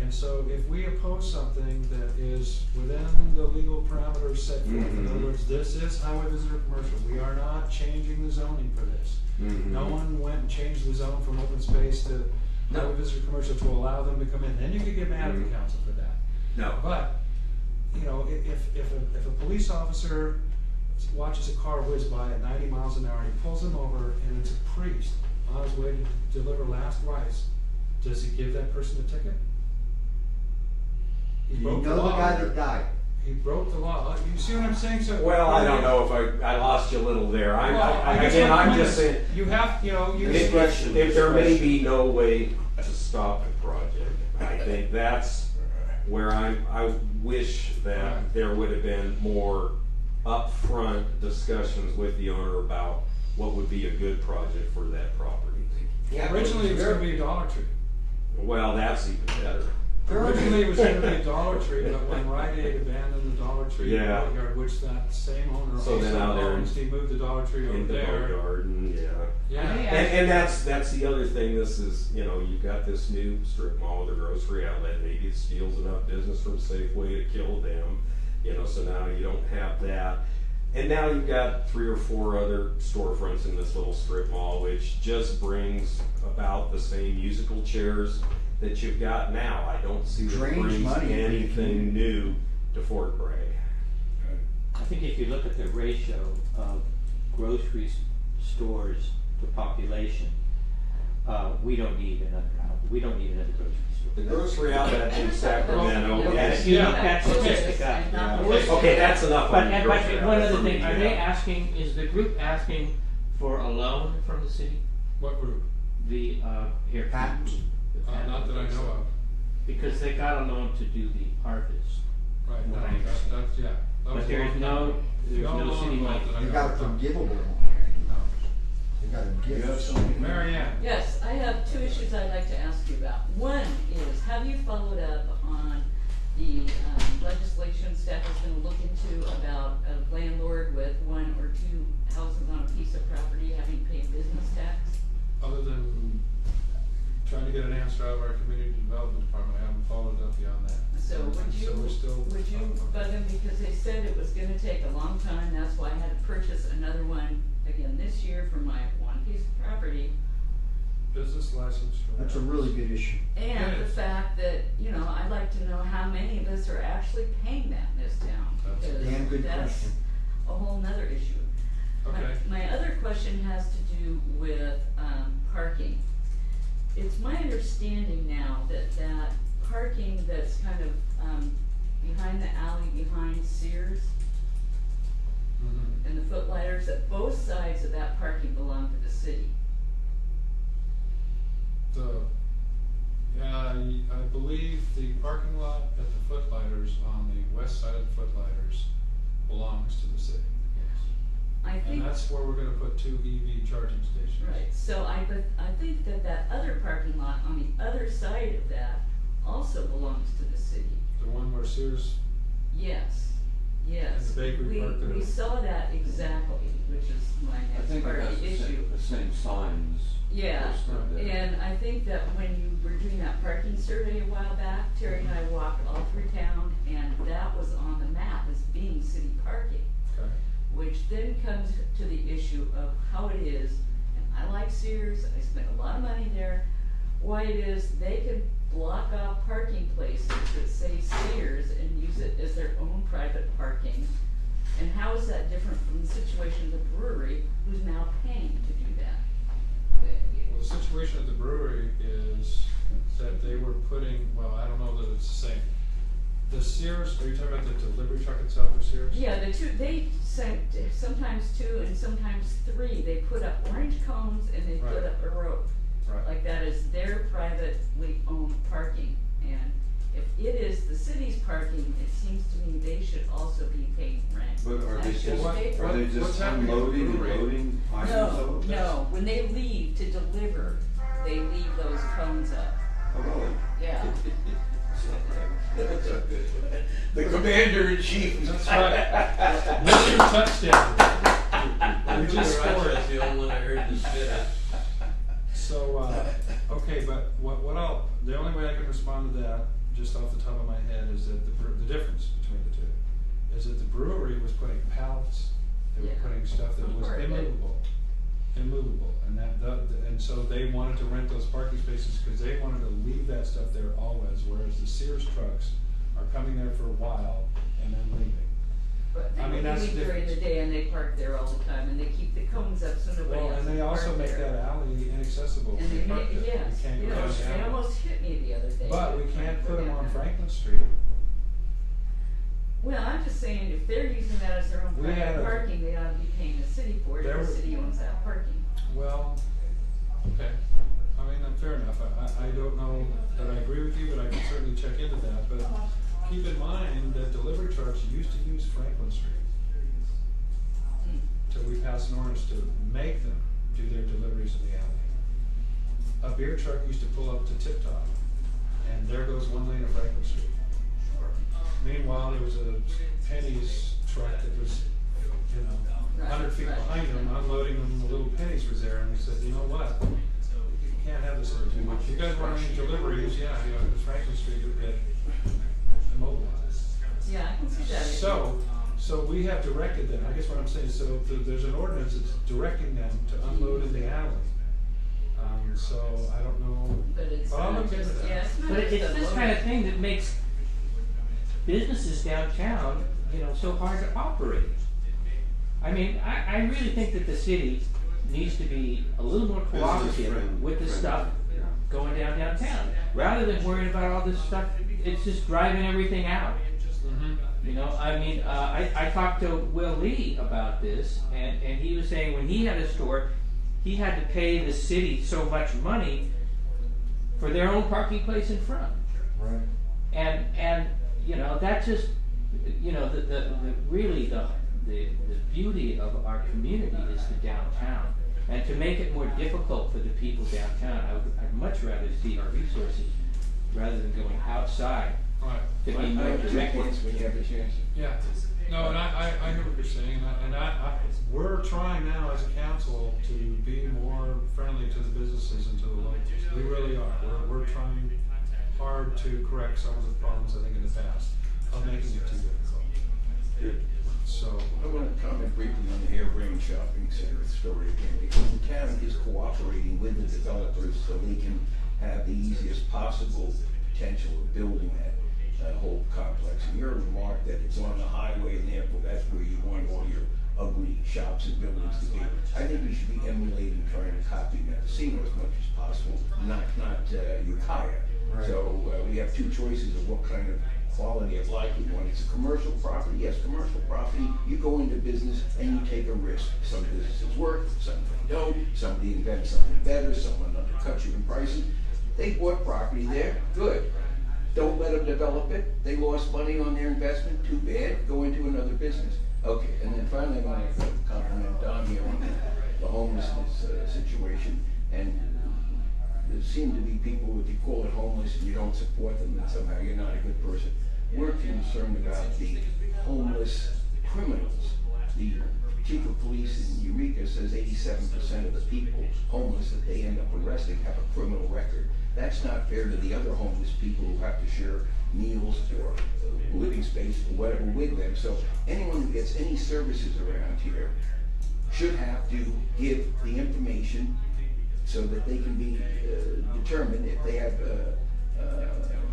And so if we oppose something that is within the legal parameters set forth, in other words, this is highway visitor commercial, we are not changing the zoning for this. No one went and changed the zone from open space to highway visitor commercial to allow them to come in. Then you could get mad at the council for that. No. But, you know, if a police officer watches a car whiz by at 90 miles an hour and he pulls him over and it's a priest on his way to deliver last rites, does he give that person a ticket? He You broke know the law. guy that died. He broke the law. You see what I'm saying? So Well, I don't know if I lost you a little there. Well, I guess Again, my I'm point just is, saying, you have, you know, you. if there may be no way to stop a project, I think that's where I wish that there would have been more upfront discussions with the owner about what would be a good project for that property. Originally, it was going to be a Dollar Tree. Well, that's even better. Originally, it was going to be a Dollar Tree, but when Rite Aid abandoned the Dollar Tree Yeah. courtyard, which that same owner So then out also there owns, he moved the Dollar Tree over In the there. garden, yeah. Yeah. And that's the other thing, this is, you know, you've got this new strip mall with a grocery outlet, maybe it steals enough business from Safeway to kill them, you know, so now you don't have that. And now you've got 3 or 4 other storefronts in this little strip mall, which just brings about the same musical chairs that you've got now. I don't see that it Drains brings money into the anything community. new to Fort Bragg. I think if you look at the ratio of grocery stores to population, we don't need another grocery store. The grocery outlet in Sacramento, Well, yes. If you Yeah. look at statistic up. Okay, that's enough on the But grocery one outlet other for thing, me, are they yeah. asking, is the group asking for a loan from the city? What group? The, here. Patent. the patent. Not that I know of. Because they got a loan to do the harvest. Right, no, Right. that's, yeah. That was But a long time ago. there's no loan city money. that I They know got a of. forgivable one. No. They got a You have gift. something? Mary Ann? Yes, I have 2 issues I'd like to ask you about. One is, have you followed up on the legislation staff is gonna look into about a landlord with 1 or 2 houses on a piece of property having paid business tax? Other than trying to get an answer out of our community development department, I haven't followed up beyond that. So we're still. would you bug them, because they said it was gonna take a long time, that's why I had to purchase another one again this year for my 1 piece of property. Business license for. That's a really good issue. And the Yes. fact that, you know, I'd like to know how many of us are actually paying that in this town. That's a because damn good that's question. a whole nother issue. Okay. My other question has to do with, parking. It's my understanding now that parking that's kind of, behind the alley, behind Sears Mhm. and the Footlighters, that both sides of that parking belong to the city. I believe the parking lot at the Footlighters on the west side of the Footlighters belongs to the city. I And think, that's where we're gonna put 2 EV charging stations. right, so I think that other parking lot on the other side of that also belongs to the city. The one where Sears, Yes, yes. And the bakery park there. We saw that exactly, which is my I next think part it of has the issue. the same signs. Yeah, posted there. and I think that when you were doing that parking survey a while back, Terry and I walked all through town, and that was on the map as being city parking. okay, Which then comes to the issue of how it is, and I like Sears, I spent a lot of money there, why it is they can block off parking places that say Sears and use it as their own private parking. And how is that different from the situation of the brewery, who's now paying to do that? well, the situation at the brewery is that they were putting, well, I don't know that it's the same. The Sears, are you talking about the delivery truck itself for Sears? Yeah, the two, they sent sometimes 2 and sometimes 3, they put up orange cones and they put Right. up a rope. Right. Like that is their privately owned parking, and if it is the city's parking, it seems to me they should also be paying rent. But are they That should just, what- pay for are they it. just what's happening at the unloading and brewery? loading items No, up? no, when they leave to deliver, they leave those cones up, Oh, really? yeah. The commander in chief. That's right. Mr. Touchdown. We just scored. That's the only one I heard this fit at. So, okay, but the only way I can respond to that, just off the top of my head, is that the difference between the two is that the brewery was putting pallets, they were Yeah. putting stuff that was Part of it. immovable, and and so they wanted to rent those parking spaces because they wanted to leave that stuff there always, whereas the Sears trucks are coming there for a while and then leaving. But I mean, that's the they leave during the difference. day and they park there all the time, and they keep the cones up so nobody Well, else and can they also park make there. that alley inaccessible. And for they the park make, there. yes, You can't go down yes, the they alley. almost hit me the other day. But we can't put them on Yeah. Franklin Street. Well, I'm just saying, if they're using that as their own We had private a- parking, they ought to be paying the city for it, There if the was- city owns that parking. Well, okay. I mean, fair enough. I don't know that I agree with you, but I can certainly check into that. But keep in mind that delivery trucks used to use Franklin Street till we passed an ordinance to make them do their deliveries in the alley. A beer truck used to pull up to Tip Top, and there goes one lane of Franklin Street. Meanwhile, there was a Penny's truck that was, 100 feet behind them, unloading them, the little Penny's was there, and we said, you know what? You can't have this there too much. You guys want any deliveries, yeah, the Franklin Street would get immobilized. Yeah, I can see that. So we have directed them, I guess what I'm saying, so there's an ordinance that's directing them to unload in the alley. So I don't know, But it's Well, I'll not look into just, that. yeah, it's not But just it's a this load. kind of thing that makes businesses downtown, so hard to operate. I mean, I really think that the city needs to be a little more cooperative with the stuff going downtown, rather than worrying about all this stuff. It's just driving everything out. I mean, I talked to Will Lee about this, and he was saying when he had a store, he had to pay the city so much money for their own parking place in front. Right. And that just, the beauty of our community is the downtown. And to make it more difficult for the people downtown, I'd much rather see our resources rather than going outside right. to be I more have 2 directed. points when you have a chance. Yeah, no, and I hear what you're saying, and we're trying now as a council to be more friendly to the businesses and to the locals. We really are. We're trying hard to correct some of the problems I think in the past of making it too difficult. Good. So, I want to comment briefly on the Harebrained Shopping Center story again, because the town is cooperating with the developers so they can have the easiest possible potential of building that whole complex. And your remark that it's on the highway and therefore that's where you want all your ugly shops and buildings to be. I think we should be emulating, trying to copy Mendocino as much as possible, not Ukiah. Right. So we have 2 choices of what kind of quality of life we want. It's a commercial property. Yes, commercial property. You go into business and you take a risk. Some businesses work, some they don't. Somebody invents something better. Someone undercuts you in pricing. They bought property there. Good. Don't let them develop it. They lost money on their investment. Too bad. Go into another business. Okay, and then finally, I want to compliment Don here on the homelessness situation. And there seem to be people, if you call it homeless and you don't support them, then somehow you're not a good person. We're concerned about the homeless criminals. The chief of police in Eureka says 87% of the people homeless that they end up arresting have a criminal record. That's not fair to the other homeless people who have to share meals or living space or whatever with them. So anyone who gets any services around here should have to give the information so that they can be determined if they have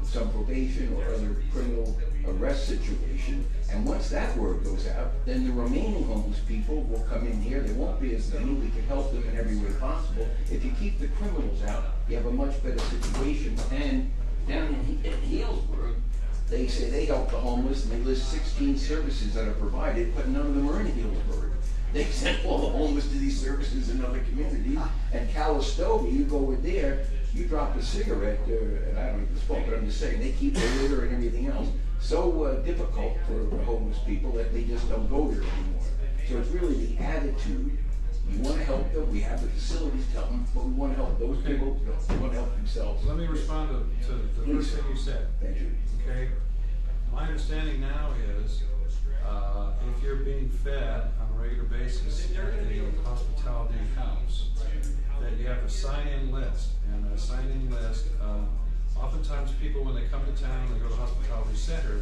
some probation or other criminal arrest situation. And once that word goes out, then the remaining homeless people will come in here. There won't be as many. We can help them in every way possible. If you keep the criminals out, you have a much better situation. And down in Healdsburg, they say they help the homeless, and they list 16 services that are provided, but none of them are in Healdsburg. They send all the homeless to these services in other communities. And Calistoga, you go over there, you drop a cigarette, and I don't even smoke, but I'm just saying, they keep the litter and everything else so difficult for homeless people that they just don't go there anymore. So it's really the attitude. We want to help them, we have the facilities to help them, but we want to help those people who want to help themselves. Let me respond to the first thing you said. Thank you. Okay? My understanding now is, if you're being fed on a regular basis at a hospitality house, that you have a sign-in list, and a sign-in list, oftentimes people when they come to town, they go to the hospitality center,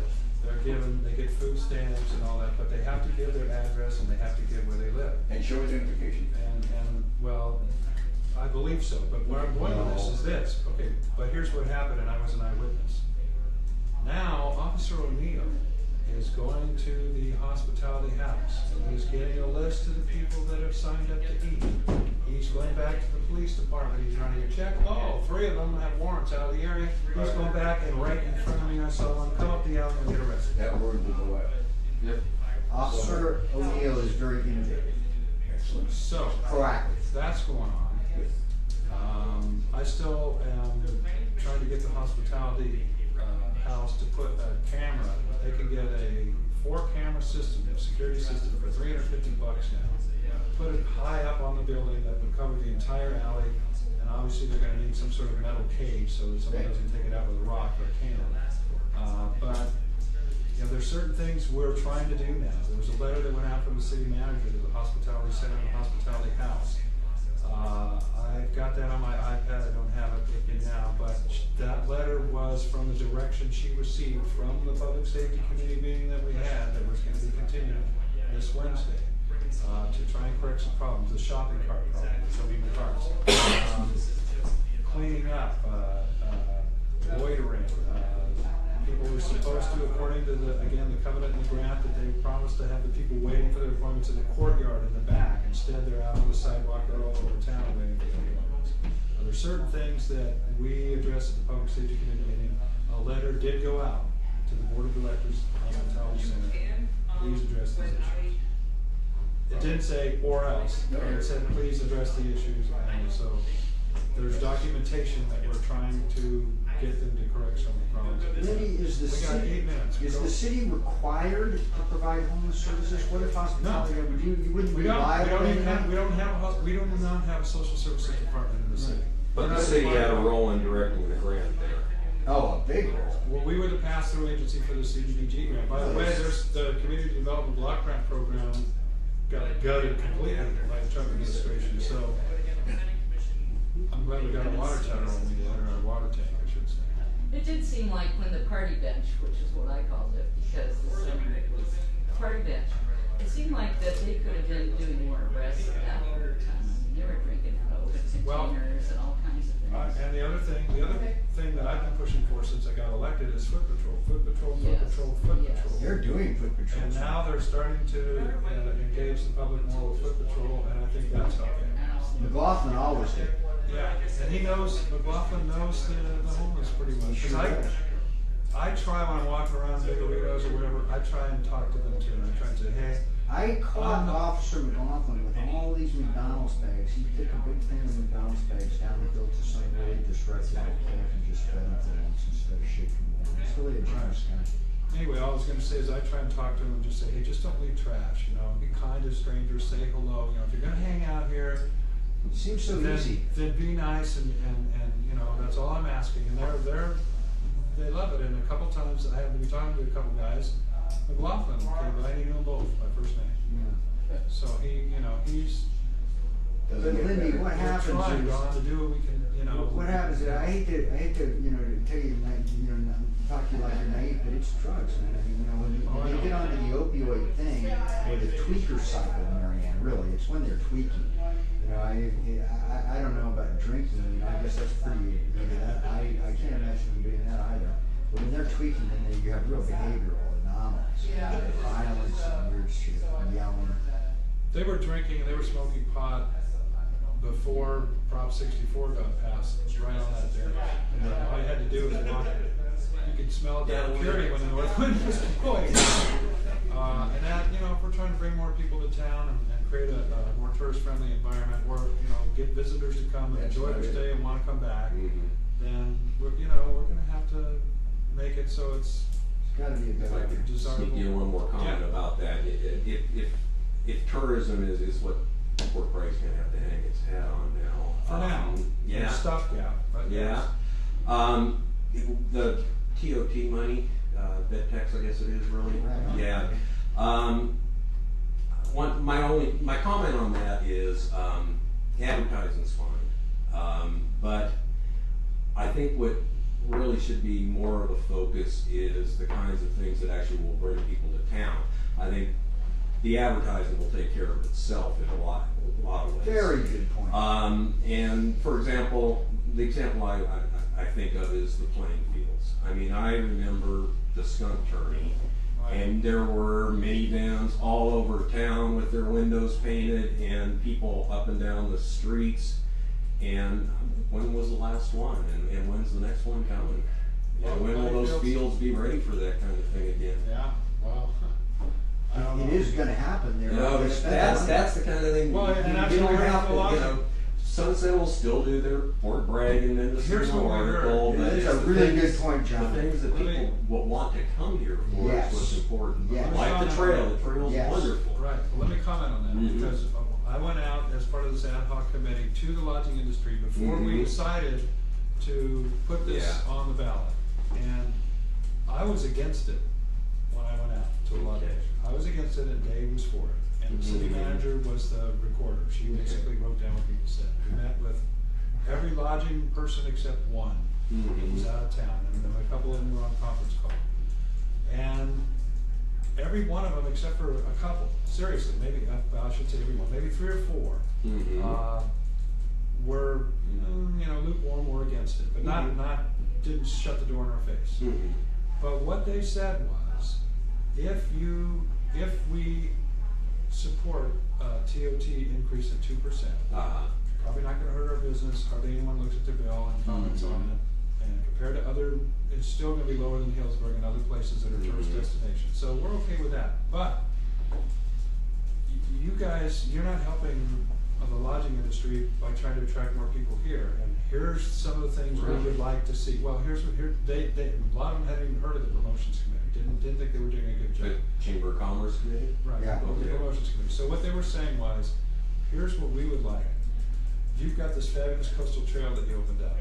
they get food stamps and all that, but they have to give their address and they have to give where they live. And show identification. And well, I believe so, but where I'm going with this is this. Okay, but here's what happened, and I was an eyewitness. Now, Officer O'Neill is going to the hospitality house, and he's getting a list of the people that have signed up to eat. He's going back to the police department, he's running a check. Oh, 3 of them have warrants out of the area. He's going back, and right in front of me, I saw one come up the alley and get arrested. That word will go out. Yep. Officer O'Neill is very innovative, Excellent. So, proactive. that's going on. I still am trying to get the hospitality house to put a camera. They can get a 4-camera system, a security system for $350 now. Put it high up on the building that would cover the entire alley, and obviously they're going to need some sort of metal cage so that someone doesn't take it out with a rock or a can. But you know, there's certain things we're trying to do now. There was a letter that went out from the city manager to the hospitality center and the hospitality house. I've got that on my iPad. I don't have it with me now, but that letter was from the direction she received from the public safety committee meeting that we had that was going to be continued this Wednesday to try and correct some problems. The shopping cart problem, so many cars, cleaning up, loitering. People were supposed to, according to the covenant and the grant, that they promised to have the people waiting for their appointments in the courtyard in the back. Instead, they're out on the sidewalk or all over town waiting for their appointments. There's certain things that we addressed at the Public Safety Committee meeting. A letter did go out to the Board of Directors of the Hospitality Center. Please address these issues. It didn't say or else. It said please address the issues. And so there's documentation that we're trying to get them to correct some of the problems. Mindy, is the We got 8 city, minutes. is the city required to provide homeless services? What if hospitality, you wouldn't We be don't liable? even have, we don't not have a social services department in the city. But the city had a role in directing the grant there. Oh, a big role. Well, we were the pass-through agency for the CDBG grant. By the way, there's the Community Development Block Grant Program got gutted completely by the Trump administration, so I'm glad we got a water tower when we did, or a water tank, I should say. It did seem like when the party bench, which is what I called it, because the summer it was party bench, it seemed like that they could have been doing more arrests at that whole time. I mean, they were drinking out of containers and all kinds of things. And the other thing that I've been pushing for since I got elected is foot patrol, foot patrol, foot Yes. patrol, foot Yes. patrol. They're doing foot patrol. And now they're starting to engage the public more with foot patrol, and I think that's helping. McLaughlin always did. Yeah, and McLaughlin knows the homeless pretty much. 'Cause I try when I'm walking around Big Doritos or whatever, I try and talk to them too, and I try and say, hey, I caught Officer McLaughlin with all these McDonald's bags. He took a big thing of McDonald's bags down the hill to some really disreputable camp and just fed them to once instead of shaking them down. It's really a generous guy. Anyway, all I was gonna say is I try and talk to them and just say, hey, just don't leave trash, you know, be kind to strangers, say hello, you know, if you're gonna hang out here, It seems so then, easy. then be nice and, you know, that's all I'm asking, and they love it, and a couple times I have been talking to a couple guys, McLaughlin came by, and he knew them both by first name, Yeah. so he, you know, he's But Doesn't get Lindy, better. what happens trying, is, Don, to do what we can, you know. what happens is, I hate to, you know, to tell you, talk to you like you're naive, but it's drugs, man. I mean, you know, when you get onto the opioid thing, or the tweaker cycle, Marianne, really, it's when they're tweaking. You know, I don't know about drinking, I mean, I guess that's pretty, you know, I can't imagine them doing that either. But when they're tweaking, then you have real behavioral anomalies. Violence and weird shit, and yelling. They were drinking and they were smoking pot before Prop 64 got passed, right on that day. And all you had to do was walk, you could smell it down Purity when the north wind was blowing. And that, you know, if we're trying to bring more people to town and create a more tourist-friendly environment where, you know, get visitors to come and enjoy their stay and want to come back, then we're, you know, we're going to have to make it so it's It's gotta be a If I better. could desirable. sneak in one more comment Yeah. about that, if tourism is what Port Brag's gonna have to hang its hat on now. For now. Yeah. Stopgap, but Yeah. The TOT money, VETTEX, I guess it is really. Right. Yeah. My comment on that is, advertising's fine. But I think what really should be more of a focus is the kinds of things that actually will bring people to town. I think the advertising will take care of itself in a lot of ways. Very good point. And for example, the example I think of is the playing fields. I mean, I remember the skunk tourney, and there were minivans all over town with their windows painted and people up and down the streets. And when was the last one? And when's the next one coming? And when will those fields be ready for that kind of thing again? Yeah, well, I don't know. It is gonna happen there. You know, They spend money. that's the kind of thing. Well, and that's you what don't we have have to, a lot you of- know, Sunset will still do their Fort Bragg and then the Here's what we heard. article, but It's it's a the really things- good point, John. The things that Let me- people will want to come here for Yes. is what's important. Yes. Like the trail's Yes. wonderful. Right, well, let me comment on that, Mhm. because I went out as part of this ad hoc committee to the lodging industry before we Mhm. decided to put this Yeah. on the ballot. And I was against it when I went out to the lodging Okay. industry. I was against it and Dave was for it. And the city Mhm. manager was the recorder. She basically wrote down what people said. We met with every lodging person except one who was out of town, and then a couple of them were on conference call. And every one of them, except for a couple, seriously, maybe, I should say every one, maybe 3 or 4, Mhm. were, you know, lukewarm or against it, but Mhm. didn't shut the door in our face. Mhm. But what they said was, if we support a TOT increase of 2%, probably not gonna hurt our business, hardly anyone looks at their bill and comments on Mhm. it. And compared to other, it's still gonna be lower than Hillsburg and other places that are tourist Mhm. destinations, so we're okay with that. But you guys, you're not helping the lodging industry by trying to attract more people here. And here's some of the things we would like to see. Well, a lot of them hadn't even heard of the promotions committee, didn't think they were doing a good job. The Chamber of Commerce Committee? Right, Yeah. the Okay. promotions committee. So what they were saying was, here's what we would like. You've got this fabulous coastal trail that you opened up.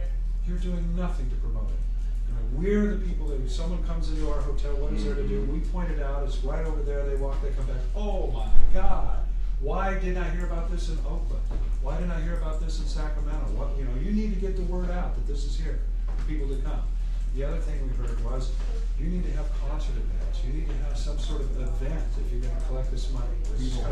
You're doing nothing to promote it. You know, we're the people that, if someone comes into our hotel, what is there to do? We point it out, it's right over there, they walk, they come back, oh my God, why didn't I hear about this in Oakland? Why didn't I hear about this in Sacramento? What, you know, you need to get the word out that this is here for people to come. The other thing we heard was, you need to have concert events, you need to have some sort of event if you're gonna collect this money.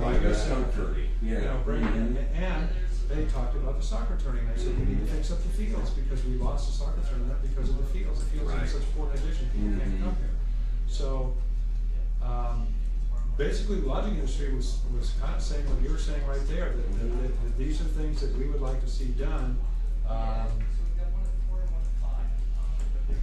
Like a skunk tourney, yeah. You know, bring it in, Mhm. and they talked about the soccer tournament, they said we need to fix up the fields, because we lost the soccer tournament because of the fields are in Right. such poor condition, people can't Mhm. come here. So, basically, the lodging industry was kind of saying what you were saying right there, that these are things that we would like to see done.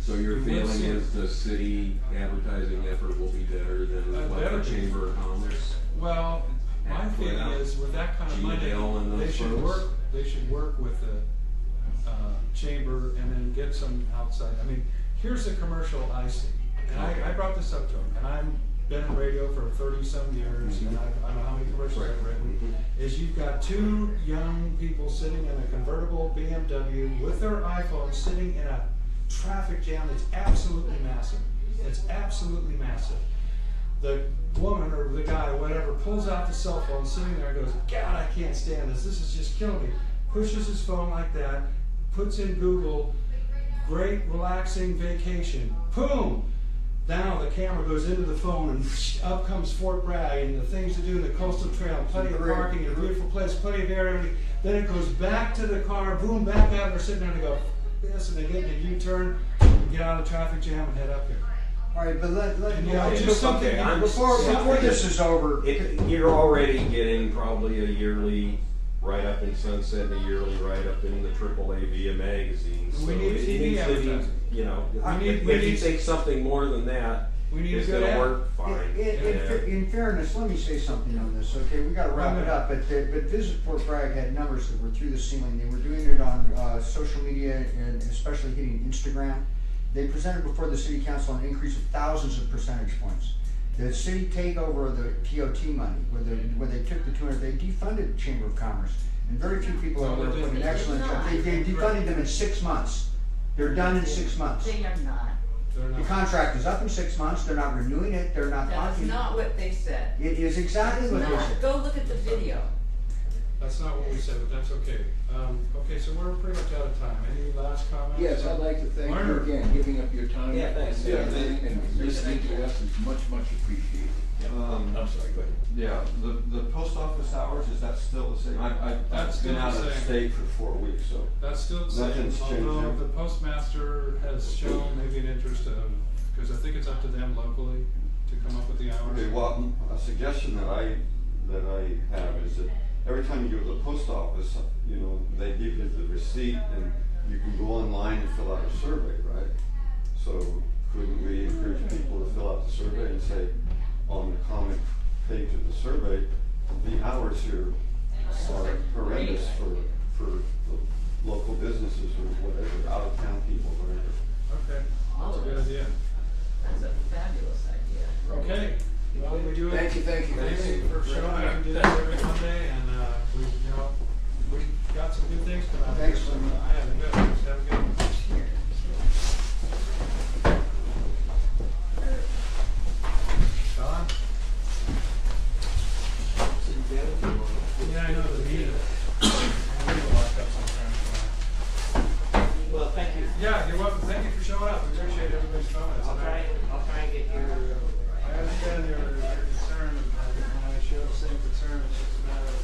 So your We will feeling see- is the city advertising effort will be better than what better the be. Chamber of Commerce? Well, my Yeah, feeling yeah. is with that kind of Gina money, Dale and they those should folks. work with the chamber and then get some outside. I mean, here's the commercial I see. And I brought this up to him, and I've been in radio for 30-some years, and I don't know how many commercials I've written, is you've got two young people sitting in a convertible BMW with their iPhone sitting in a traffic jam that's absolutely massive. It's absolutely massive. The woman or the guy or whatever pulls out the cell phone sitting there and goes, God, I can't stand this. This is just killing me. Pushes his phone like that, puts in Google, great relaxing vacation. Boom! Now the camera goes into the phone and up comes Fort Bragg and the things to do in the coastal trail, plenty of parking, a beautiful place, plenty of air, everything. Then it goes back to the car, boom, back out, and they're sitting there and they go, this, and they get in a U-turn, and get out of the traffic jam and head up here. All right, but And, you know, just something, Okay, before this is over, You're already getting probably a yearly write-up in Sunset, and a yearly write-up in the AAA Via magazine. We So need it TV needs to be, advertising. you know, We if need- you think something more than that we need is a good gonna ad. work, fine. in fairness, let me say something on this, okay? We gotta wrap it up, but Visit Fort Bragg had numbers that were through the ceiling. They were doing it on social media and especially hitting Instagram. They presented before the city council an increase of thousands of percentage points. The city takeover of the TOT money, where they took the 200, they defunded Chamber of Commerce. And very few people are No, they put an didn't. excellent job. They defunded them in 6 months. They're done in 6 months. They are not. They're The not. contract is up in 6 months, they're not renewing it, they're not That's talking. not what they said. It is exactly what they said. Go look at the video. That's not what we said, but that's okay. Okay, so we're pretty much out of time. Any last comments? Yes, I'd like to thank you Marner. again, giving up your time. Yeah, thanks. And everything, and listening to us is much, much appreciated. I'm sorry, go ahead. Yeah, the post office hours, is that still the same? That's I've been still out the of same. state for 4 weeks, so. That's still the same, Nothing's changed although there. the postmaster has shown maybe an interest of, because I think it's up to them locally to come up with the hours. Okay, well, a suggestion that I have is that every time you go to the post office, you know, they give you the receipt and you can go online and fill out a survey, right? So couldn't we encourage people to fill out the survey and say on the comment page of the survey, the hours here are horrendous for the local businesses or whatever, out of town people, whatever. Okay, that's a good idea. That's a fabulous idea. Okay, well, we do it. Thank you. Thank you for showing up. We do this every Monday, and we got some good things coming out. Thanks, So, Jimmy. have a good one. Have a good one. Don? Yeah, I know the meeting. I'm gonna lock up sometime. Well, thank you. Yeah, you're welcome. Thank you for showing up. We appreciate everybody's comments. I'll try and get your, I understand your concern, and I share the same concern. It's just a matter of,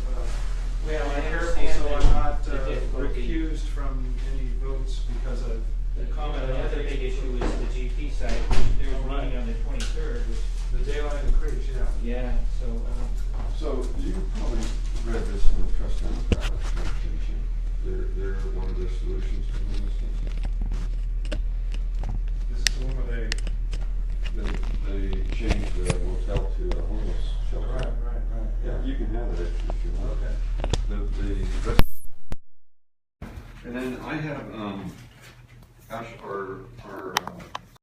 well, I being careful understand so I'm not the difficulty. recused from any votes because of the comment. The other big issue is the GP side. There's a meeting on the 23rd, which, The daylight increase, yeah. yeah, so, So you probably read this in the Trust Democratic, didn't you? They're one of the solutions to homelessness.